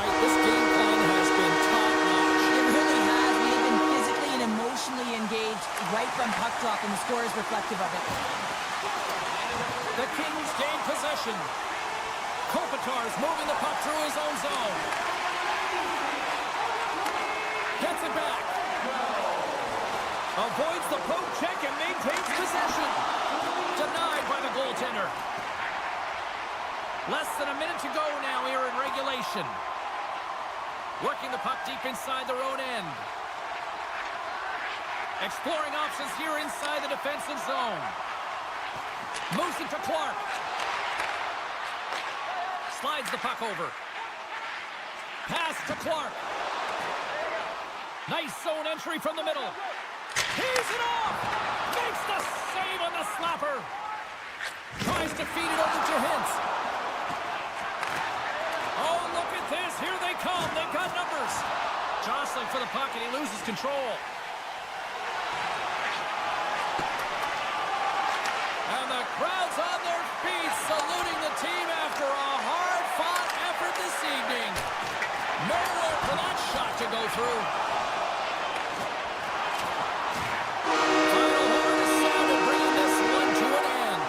score is reflective of it. The Kings gain possession. Kopitar's moving the puck through his own zone. Gets it back. Avoids the poke check and maintains possession. Denied by the goaltender. Less than a minute to go now here in regulation. Working the puck deep inside their own end. Exploring options here inside the defensive zone. Moves it to Clark. Slides the puck over. Pass to Clark. Nice zone entry from the middle. He's it off! Makes the save on the slapper. Tries to feed it over to Hintz. Oh, look at this. Here they come. They've got numbers. Jostling for the puck, and he loses control. And the crowd's on their feet, saluting the team after a hard-fought effort this evening. Nowhere for that shot to go through. Final horn is sounded, bringing this one to an end.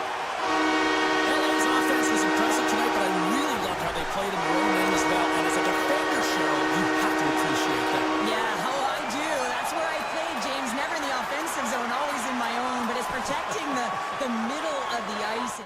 LA's offense was impressive tonight, but I really loved how they played in their own end as well. And as a defender, Cheryl, you have to appreciate that. Yeah, oh, I do. That's where I played, James. Never in the offensive zone, always in my own. But it's protecting the middle of the ice.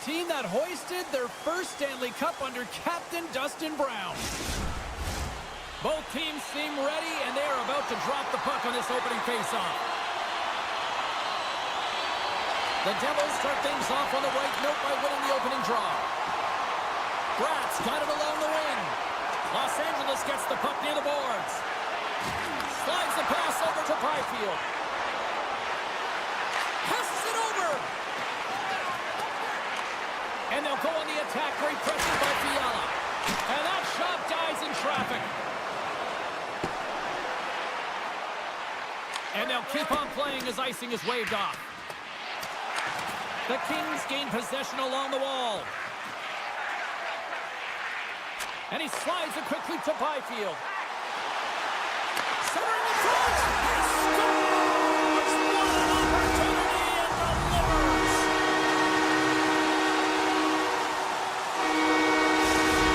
team that hoisted their first Stanley Cup under Captain Dustin Brown. Both teams seem ready, and they are about to drop the puck on this opening faceoff. The Devils start things off on the right note by winning the opening draw. Bratz got it along the wing. Los Angeles gets the puck near the boards. Slides the pass over to Byfield. Passes it over. And they'll go on the attack. Great pressure by Fiala. And that shot dies in traffic. And they'll keep on playing as icing is waved off. The Kings gain possession along the wall. And he slides it quickly to Byfield. Centering the front. He scores! What an opportunity and delivers!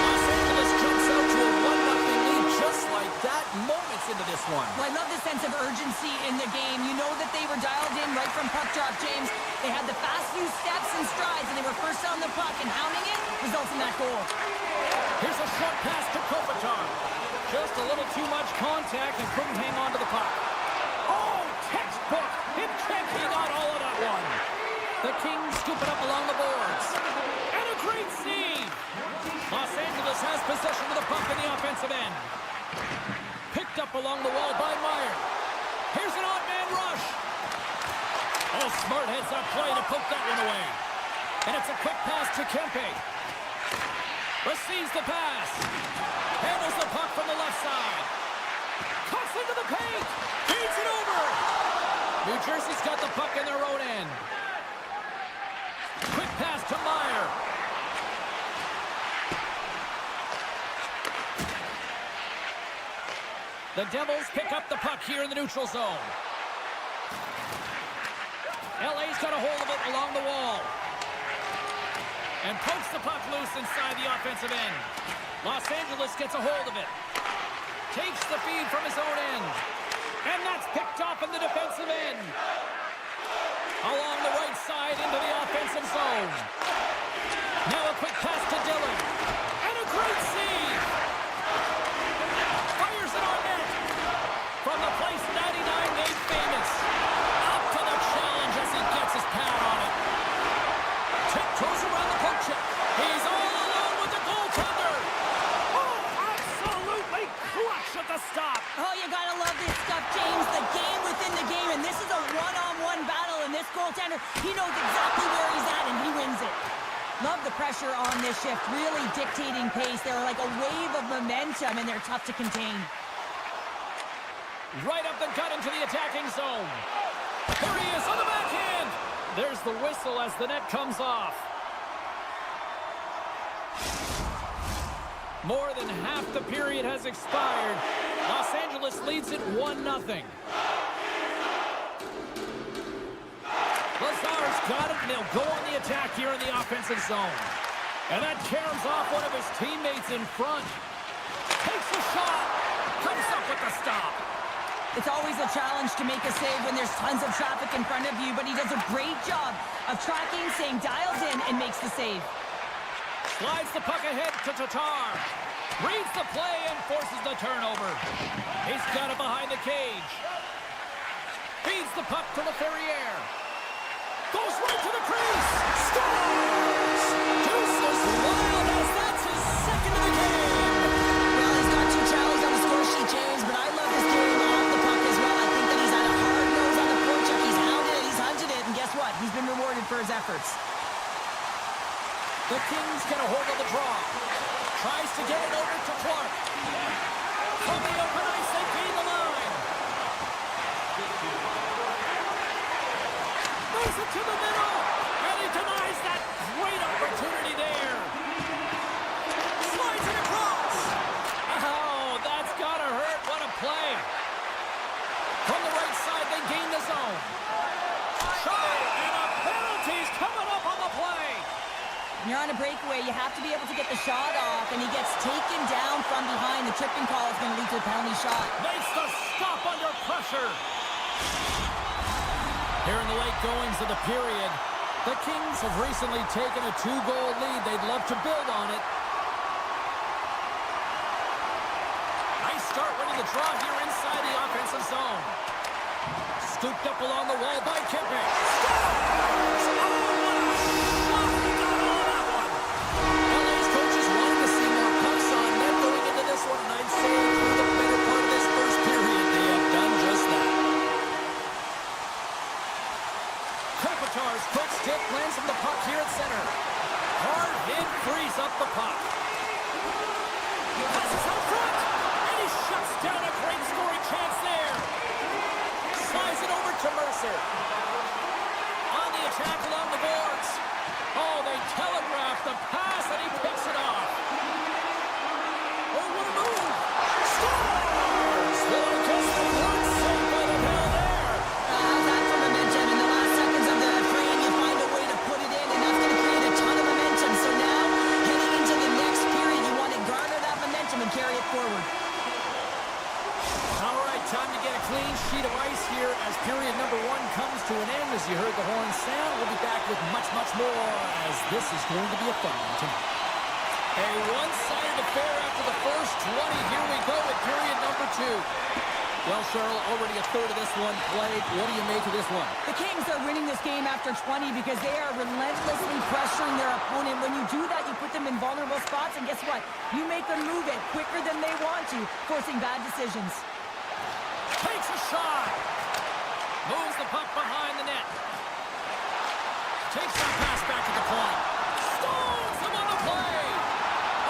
Los Angeles jumps out to a 1-0 lead just like that moments into this one. Well, I love the sense of urgency in the game. You know that they were dialed in right from puck drop, James. They had the fast few steps and strides, and they were first on the puck, and hounding it results in that goal. Here's a short pass to Kopitar. Just a little too much contact and couldn't hang on to the puck. Oh, textbook! He got all of that one. The Kings scoop it up along the boards. And a great save! Los Angeles has possession of the puck in the offensive end. Picked up along the wall by Meyer. Here's an odd man rush. Oh, smart heads-up play to put that one away. And it's a quick pass to Kempe. Receives the pass. Handles the puck from the left side. Cuts into the paint. Feeds it over. New Jersey's got the puck in their own end. Quick pass to Meyer. The Devils pick up the puck here in the neutral zone. LA's got a hold of it along the wall. And pokes the puck loose inside the offensive end. Los Angeles gets a hold of it. Takes the feed from his own end. And that's picked off in the defensive end. Along the right side into the offensive zone. Now a quick pass to Dillon. And a great save. Fires it on net. From the place 99 made famous. Up to the challenge as he gets his pad on it. Tiptoes around the poke check. He's all alone with the goaltender. Oh, absolutely clutch at the stop. Oh, you gotta love this stuff, James. The game within the game, and this is a one-on-one battle, and this goaltender, he knows exactly where he's at, and he wins it. Love the pressure on this shift, really dictating pace. They're like a wave of momentum, and they're tough to contain. Right up the gut into the attacking zone. There he is on the backhand. There's the whistle as the net comes off. More than half the period has expired. Los Angeles leads it 1-0. Lazar's got it, and they'll go on the attack here in the offensive zone. And that caroms off one of his teammates in front. Takes a shot. Comes up with the stop. It's always a challenge to make a save when there's tons of traffic in front of you, but he does a great job of tracking, staying dialed in, and makes the save. Slides the puck ahead to Tatar. Reads the play and forces the turnover. He's got it behind the cage. Feeds the puck to LaFerriere. Goes right to the crease. Scores! Deuces Wild as that's his second of the game. Well, he's got 2 tallies on the score sheet, James, but I love his game off the puck as well. I think that he's had a hard nose on the forecheck. He's hounded it, he's hunted it, and guess what? He's been rewarded for his efforts. The Kings get a hold of the draw. Tries to get it over to Clark. From the open ice, they gain the line. Moves it to the middle. And he denies that great opportunity there. Slides it across. Oh, that's gotta hurt. What a play. From the right side, they gain the zone. Shot and a penalty's coming up on the play. When you're on a breakaway, you have to be able to get the shot off, and he gets taken down from behind. The tripping call is going to lead to a penalty shot. Makes the stop under pressure. Here in the late goings of the period, The Kings have recently taken a 2-goal lead. They'd love to build on it. Nice start winning the draw here inside the offensive zone. Scooped up along the wall by Kempe. Scores! Oh, what a shot! He got all that one. LA's coaches wanted to see more pucks on net going into this one, and I'd say through the better part of this first period, they have done just that. Kopitar's quick stick lands from the puck here at center. Hard hit frees up the puck. Passes out front, and he shuts down a great scoring chance there. Slides it over to Mercer. On the attack along the boards. Oh, they telegraph the pass, and he picks it off. Oh, what a move. Scores! Well, I guess they weren't safe by the bell there. Back from momentum in the last seconds of the frame, you find a way to put it in, and that's going to create a ton of momentum. So now, heading into the next period, you want to garner that momentum and carry it forward. All right, time to get a clean sheet of ice here as period number 1 comes to an end. As you heard the horn sound, we'll be back with much, much more as this is going to be a fun one tonight. A one-sided affair after the first 20. Here we go with period number 2. Well, Cheryl, already a third of this one played. What do you make of this one? The Kings are winning this game after 20 because they are relentlessly pressuring their opponent. When you do that, you put them in vulnerable spots, and guess what? You make them move it quicker than they want to, forcing bad decisions. Takes a shot. Moves the puck behind the net. Takes that pass back to the point. Stones him on the play.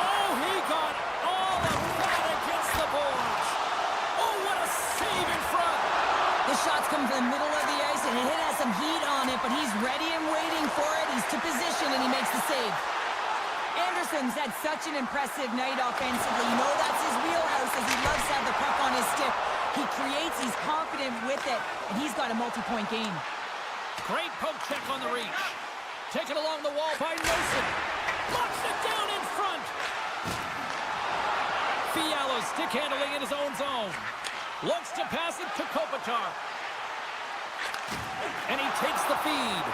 Oh, he got all of that against the boards. Oh, what a save in front. The shots come to the middle of the ice, and it has some heat on it, but he's ready and waiting for it. He's to position, and he makes the save. Anderson's had such an impressive night offensively. You know that's his wheelhouse, as he loves to have the puck on his stick. He creates, he's confident with it, and he's got a multi-point game. Great poke check on the reach. Taken along the wall by Nelson. Locks it down in front. Fiala stick handling in his own zone. Looks to pass it to Kopitar. And he takes the feed.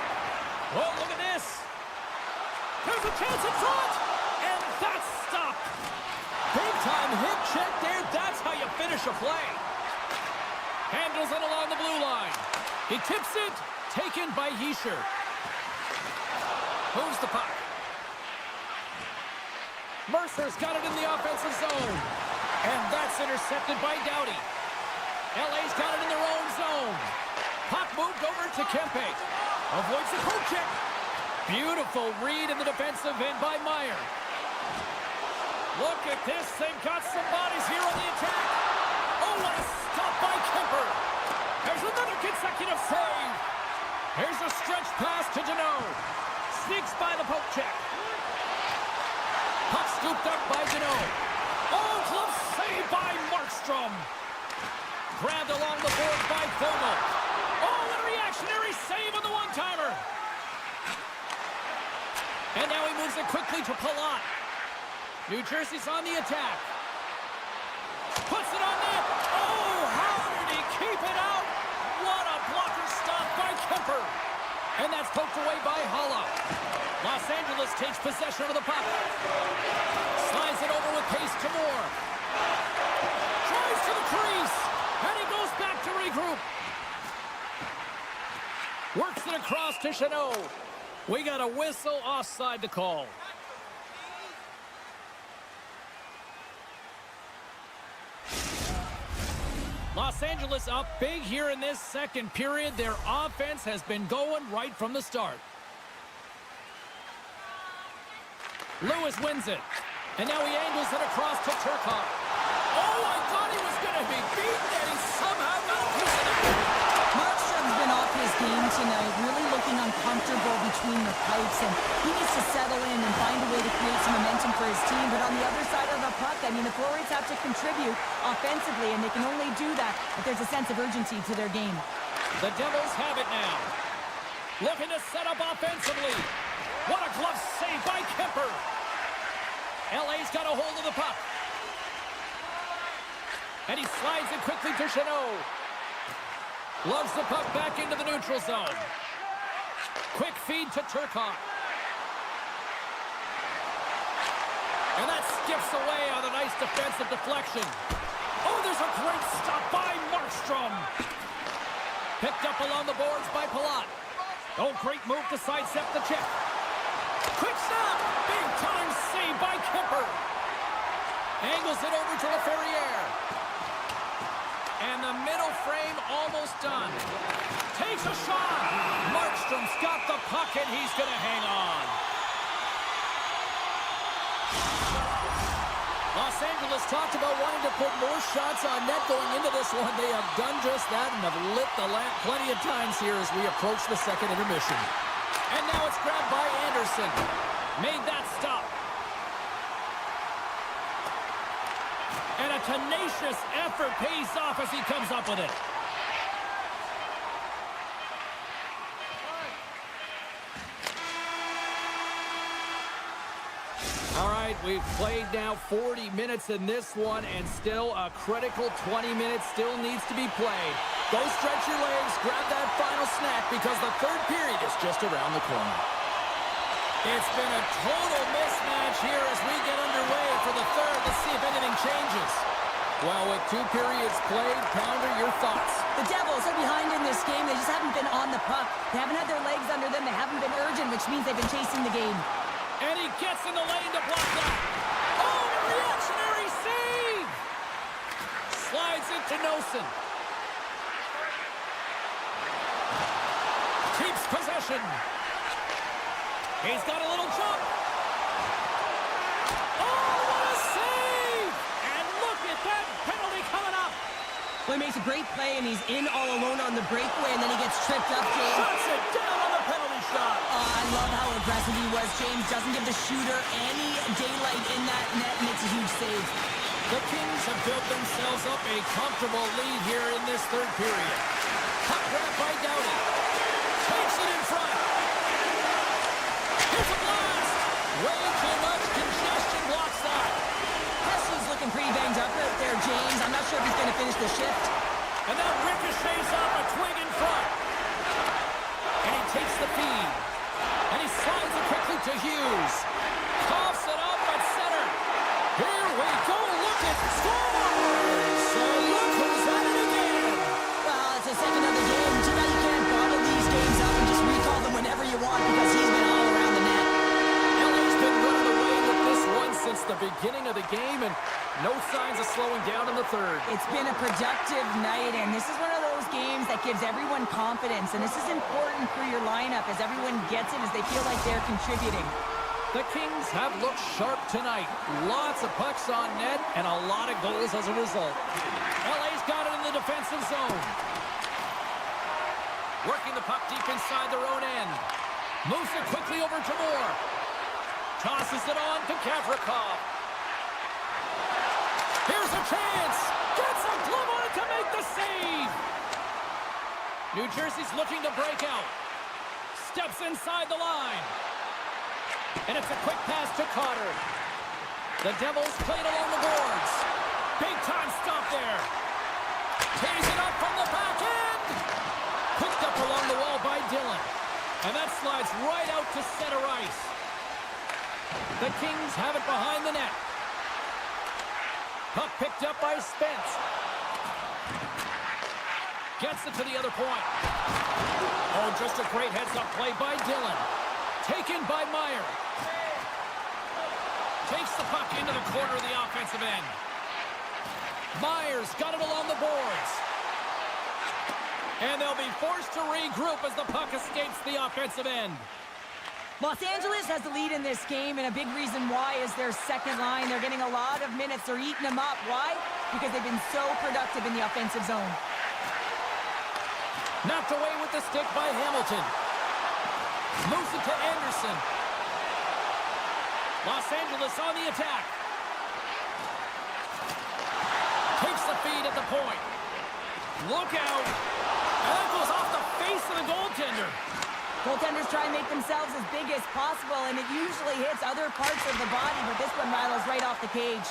Oh, look at this. There's a chance in front. And that's stopped. Big time hit check there. That's how you finish a play. Handles it along the blue line. He tips it. Taken by Heischer. Moves the puck. Mercer's got it in the offensive zone. And that's intercepted by Doughty. LA's got it in their own zone. Puck moved over to Kempe. Avoids the poke check. Beautiful read in the defensive end by Meyer. Look at this. They've got some bodies here on the attack. Oh, what a stop by Kemper. There's another consecutive save. Here's a stretch pass to Dodo. Sneaks by the poke check. Puck scooped up by Dodo. Oh, close save by Markstrom. Grabbed along the board by Fomo. Oh, what a reactionary save on the one-timer. And now he moves it quickly to Palat. New Jersey's on the attack. Puts it on net. Oh, how did he keep it out? What a blocker stop by Kemper. And that's poked away by Holla. Los Angeles takes possession of the puck. Slides it over with pace to Moore. Drives to the crease. And he goes back to regroup. Works it across to Chanot. We got a whistle offside to call. Los Angeles up big here in this second period. Their offense has been going right from the start. Lewis wins it. And now he angles it across to Turcotte. Oh, I thought he was going to be beaten, and he somehow got a piece of it. Markstrom's been off his game tonight, really looking uncomfortable between the pipes, and he needs to settle in and find a way to create some momentum for his team. But on the other side of the puck, I mean, the forwards have to contribute offensively, and they can only do that if there's a sense of urgency to their game. The Devils have it now. Looking to set up offensively. What a glove save by Kemper. LA's got a hold of the puck. And he slides it quickly to Chanot. Loves the puck back into the neutral zone. Quick feed to Turcotte. And that skips away on a nice defensive deflection. Oh, there's a great stop by Markstrom. Picked up along the boards by Palat. Oh, great move to sidestep the chip. Quick stop. Big time save by Kemper. Angles it over to LaFerriere. And the middle frame almost done. Takes a shot. Markstrom's got the puck, and he's going to hang on. Los Angeles talked about wanting to put more shots on net going into this one. They have done just that and have lit the lamp plenty of times here as we approach the second intermission. And now it's grabbed by Anderson. Made that stop. And a tenacious effort pays off as he comes up with it. All right, we've played now 40 minutes in this one, and still a critical 20 minutes still needs to be played. Go stretch your legs, grab that final snack, because the third period is just around the corner. It's been a total mismatch here as we get underway for the third. Let's see if anything changes. Well, with 2 periods played, Pounder, your thoughts? The Devils are behind in this game. They just haven't been on the puck. They haven't had their legs under them. They haven't been urgent, which means they've been chasing the game. And he gets in the lane to block that. Oh, a reactionary save! Slides into Nosen. Keeps possession. He's got a little jump. Oh, what a save! And look at that penalty coming up. Well, he makes a great play, and he's in all alone on the breakaway, and then he gets tripped up, James. Shuts it down on the penalty shot. I love how aggressive he was, James. Doesn't give the shooter any daylight in that net. Makes a huge save. The Kings have built themselves up a comfortable lead here in this third period. Puck grab by Dodo. Takes it in front. Here's a blast. Way too much congestion blocks that. Hessel's looking pretty banged up out there, James. I'm not sure if he's going to finish the shift. And that ricochets off a twig in front. And he takes the feed. And he slides it quickly to Hughes. Coughs it up at center. Here we go. Look at scores. So look who's at it again. Well, it's the second of the game. Too bad you can't bottle these games up and just recall them whenever you want because he's been all around the net. LA's been running away with this one since the beginning of the game, and no signs of slowing down in the third. It's been a productive night, and this is one of those games that gives everyone confidence, and this is important for your lineup as everyone gets it, as they feel like they're contributing. The Kings have looked sharp tonight. Lots of pucks on net and a lot of goals as a result. LA's got it in the defensive zone. Working the puck deep inside their own end. Moves it quickly over to Moore. Tosses it on to Gavrikov. Here's a chance. Gets a glove on it to make the save. New Jersey's looking to break out. Steps inside the line. And it's a quick pass to Carter. The Devils played along the boards. Big time stop there. Tees it up from the back end. Picked up along the wall by Dillon. And that slides right out to center ice. The Kings have it behind the net. Puck picked up by Spence. Gets it to the other point. Oh, just a great heads-up play by Dillon. Taken by Meyer. Takes the puck into the corner of the offensive end. Myers got it along the boards. And they'll be forced to regroup as the puck escapes the offensive end. Los Angeles has the lead in this game, and a big reason why is their second line. They're getting a lot of minutes. They're eating them up. Why? Because they've been so productive in the offensive zone. Knocked away with the stick by Hamilton. Moves it to Anderson. Los Angeles on the attack. Takes the feed at the point. Look out. And that goes off the face of the goaltender. Goaltenders try and make themselves as big as possible, and it usually hits other parts of the body, but this one rattles right off the cage.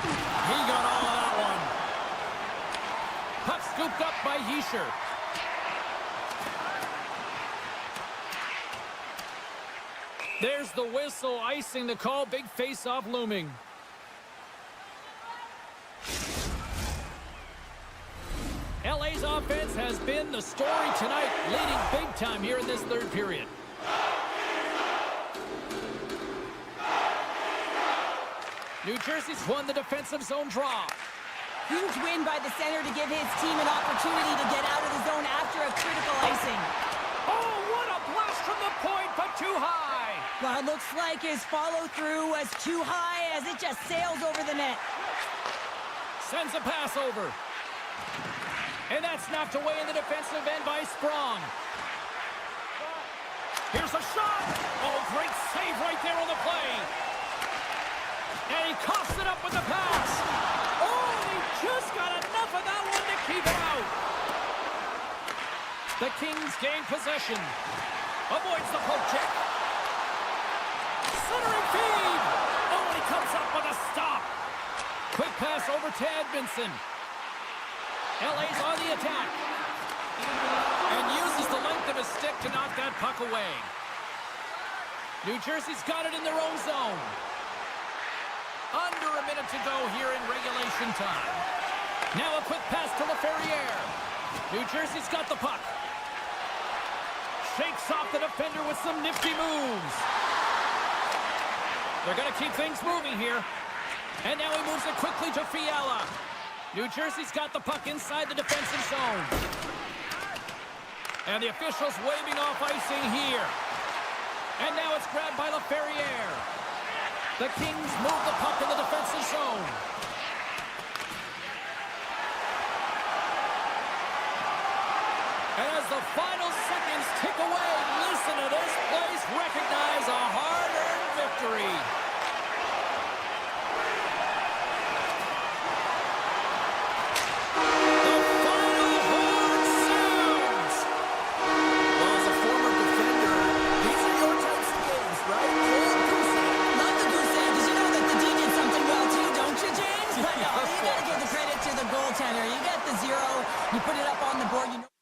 He got all of that one. Puck scooped up by Hischier. There's the whistle, icing the call. Big face-off looming. LA's offense has been the story tonight, leading big time here in this third period. New Jersey's won the defensive zone draw. Huge win by the center to give his team an opportunity to get out of the zone after a critical icing. Oh, what a blast from the point, but too high. Well, it looks like his follow-through was too high as it just sails over the net. Sends a pass over. And that's knocked away in the defensive end by Sprong. Here's a shot. Oh, great save right there on the play. And he coughs it up with the pass. Oh, he just got enough of that one to keep it out. The Kings gain possession. Avoids the poke check. Centering feed. Oh, and he comes up with a stop. Quick pass over to Edmondson. LA's on the attack. And uses the length of his stick to knock that puck away. New Jersey's got it in their own zone. Under a minute to go here in regulation time. Now a quick pass to LaFerriere. New Jersey's got the puck. Shakes off the defender with some nifty moves. They're going to keep things moving here. And now he moves it quickly to Fiala. New Jersey's got the puck inside the defensive zone. And the officials waving off icing here. And now it's grabbed by LaFerriere. The Kings move the puck in the defensive zone. And as the final seconds tick away, listen to this place recognize a hard-earned victory. The final horn sounds. Well, as a former defender, these are your types of games, right? Old goose egg. Love the goose egg, because you know that the D did something well too, don't you, James? But no, you got to give the credit to the goaltender. You got the zero, you put it up on the board, you know.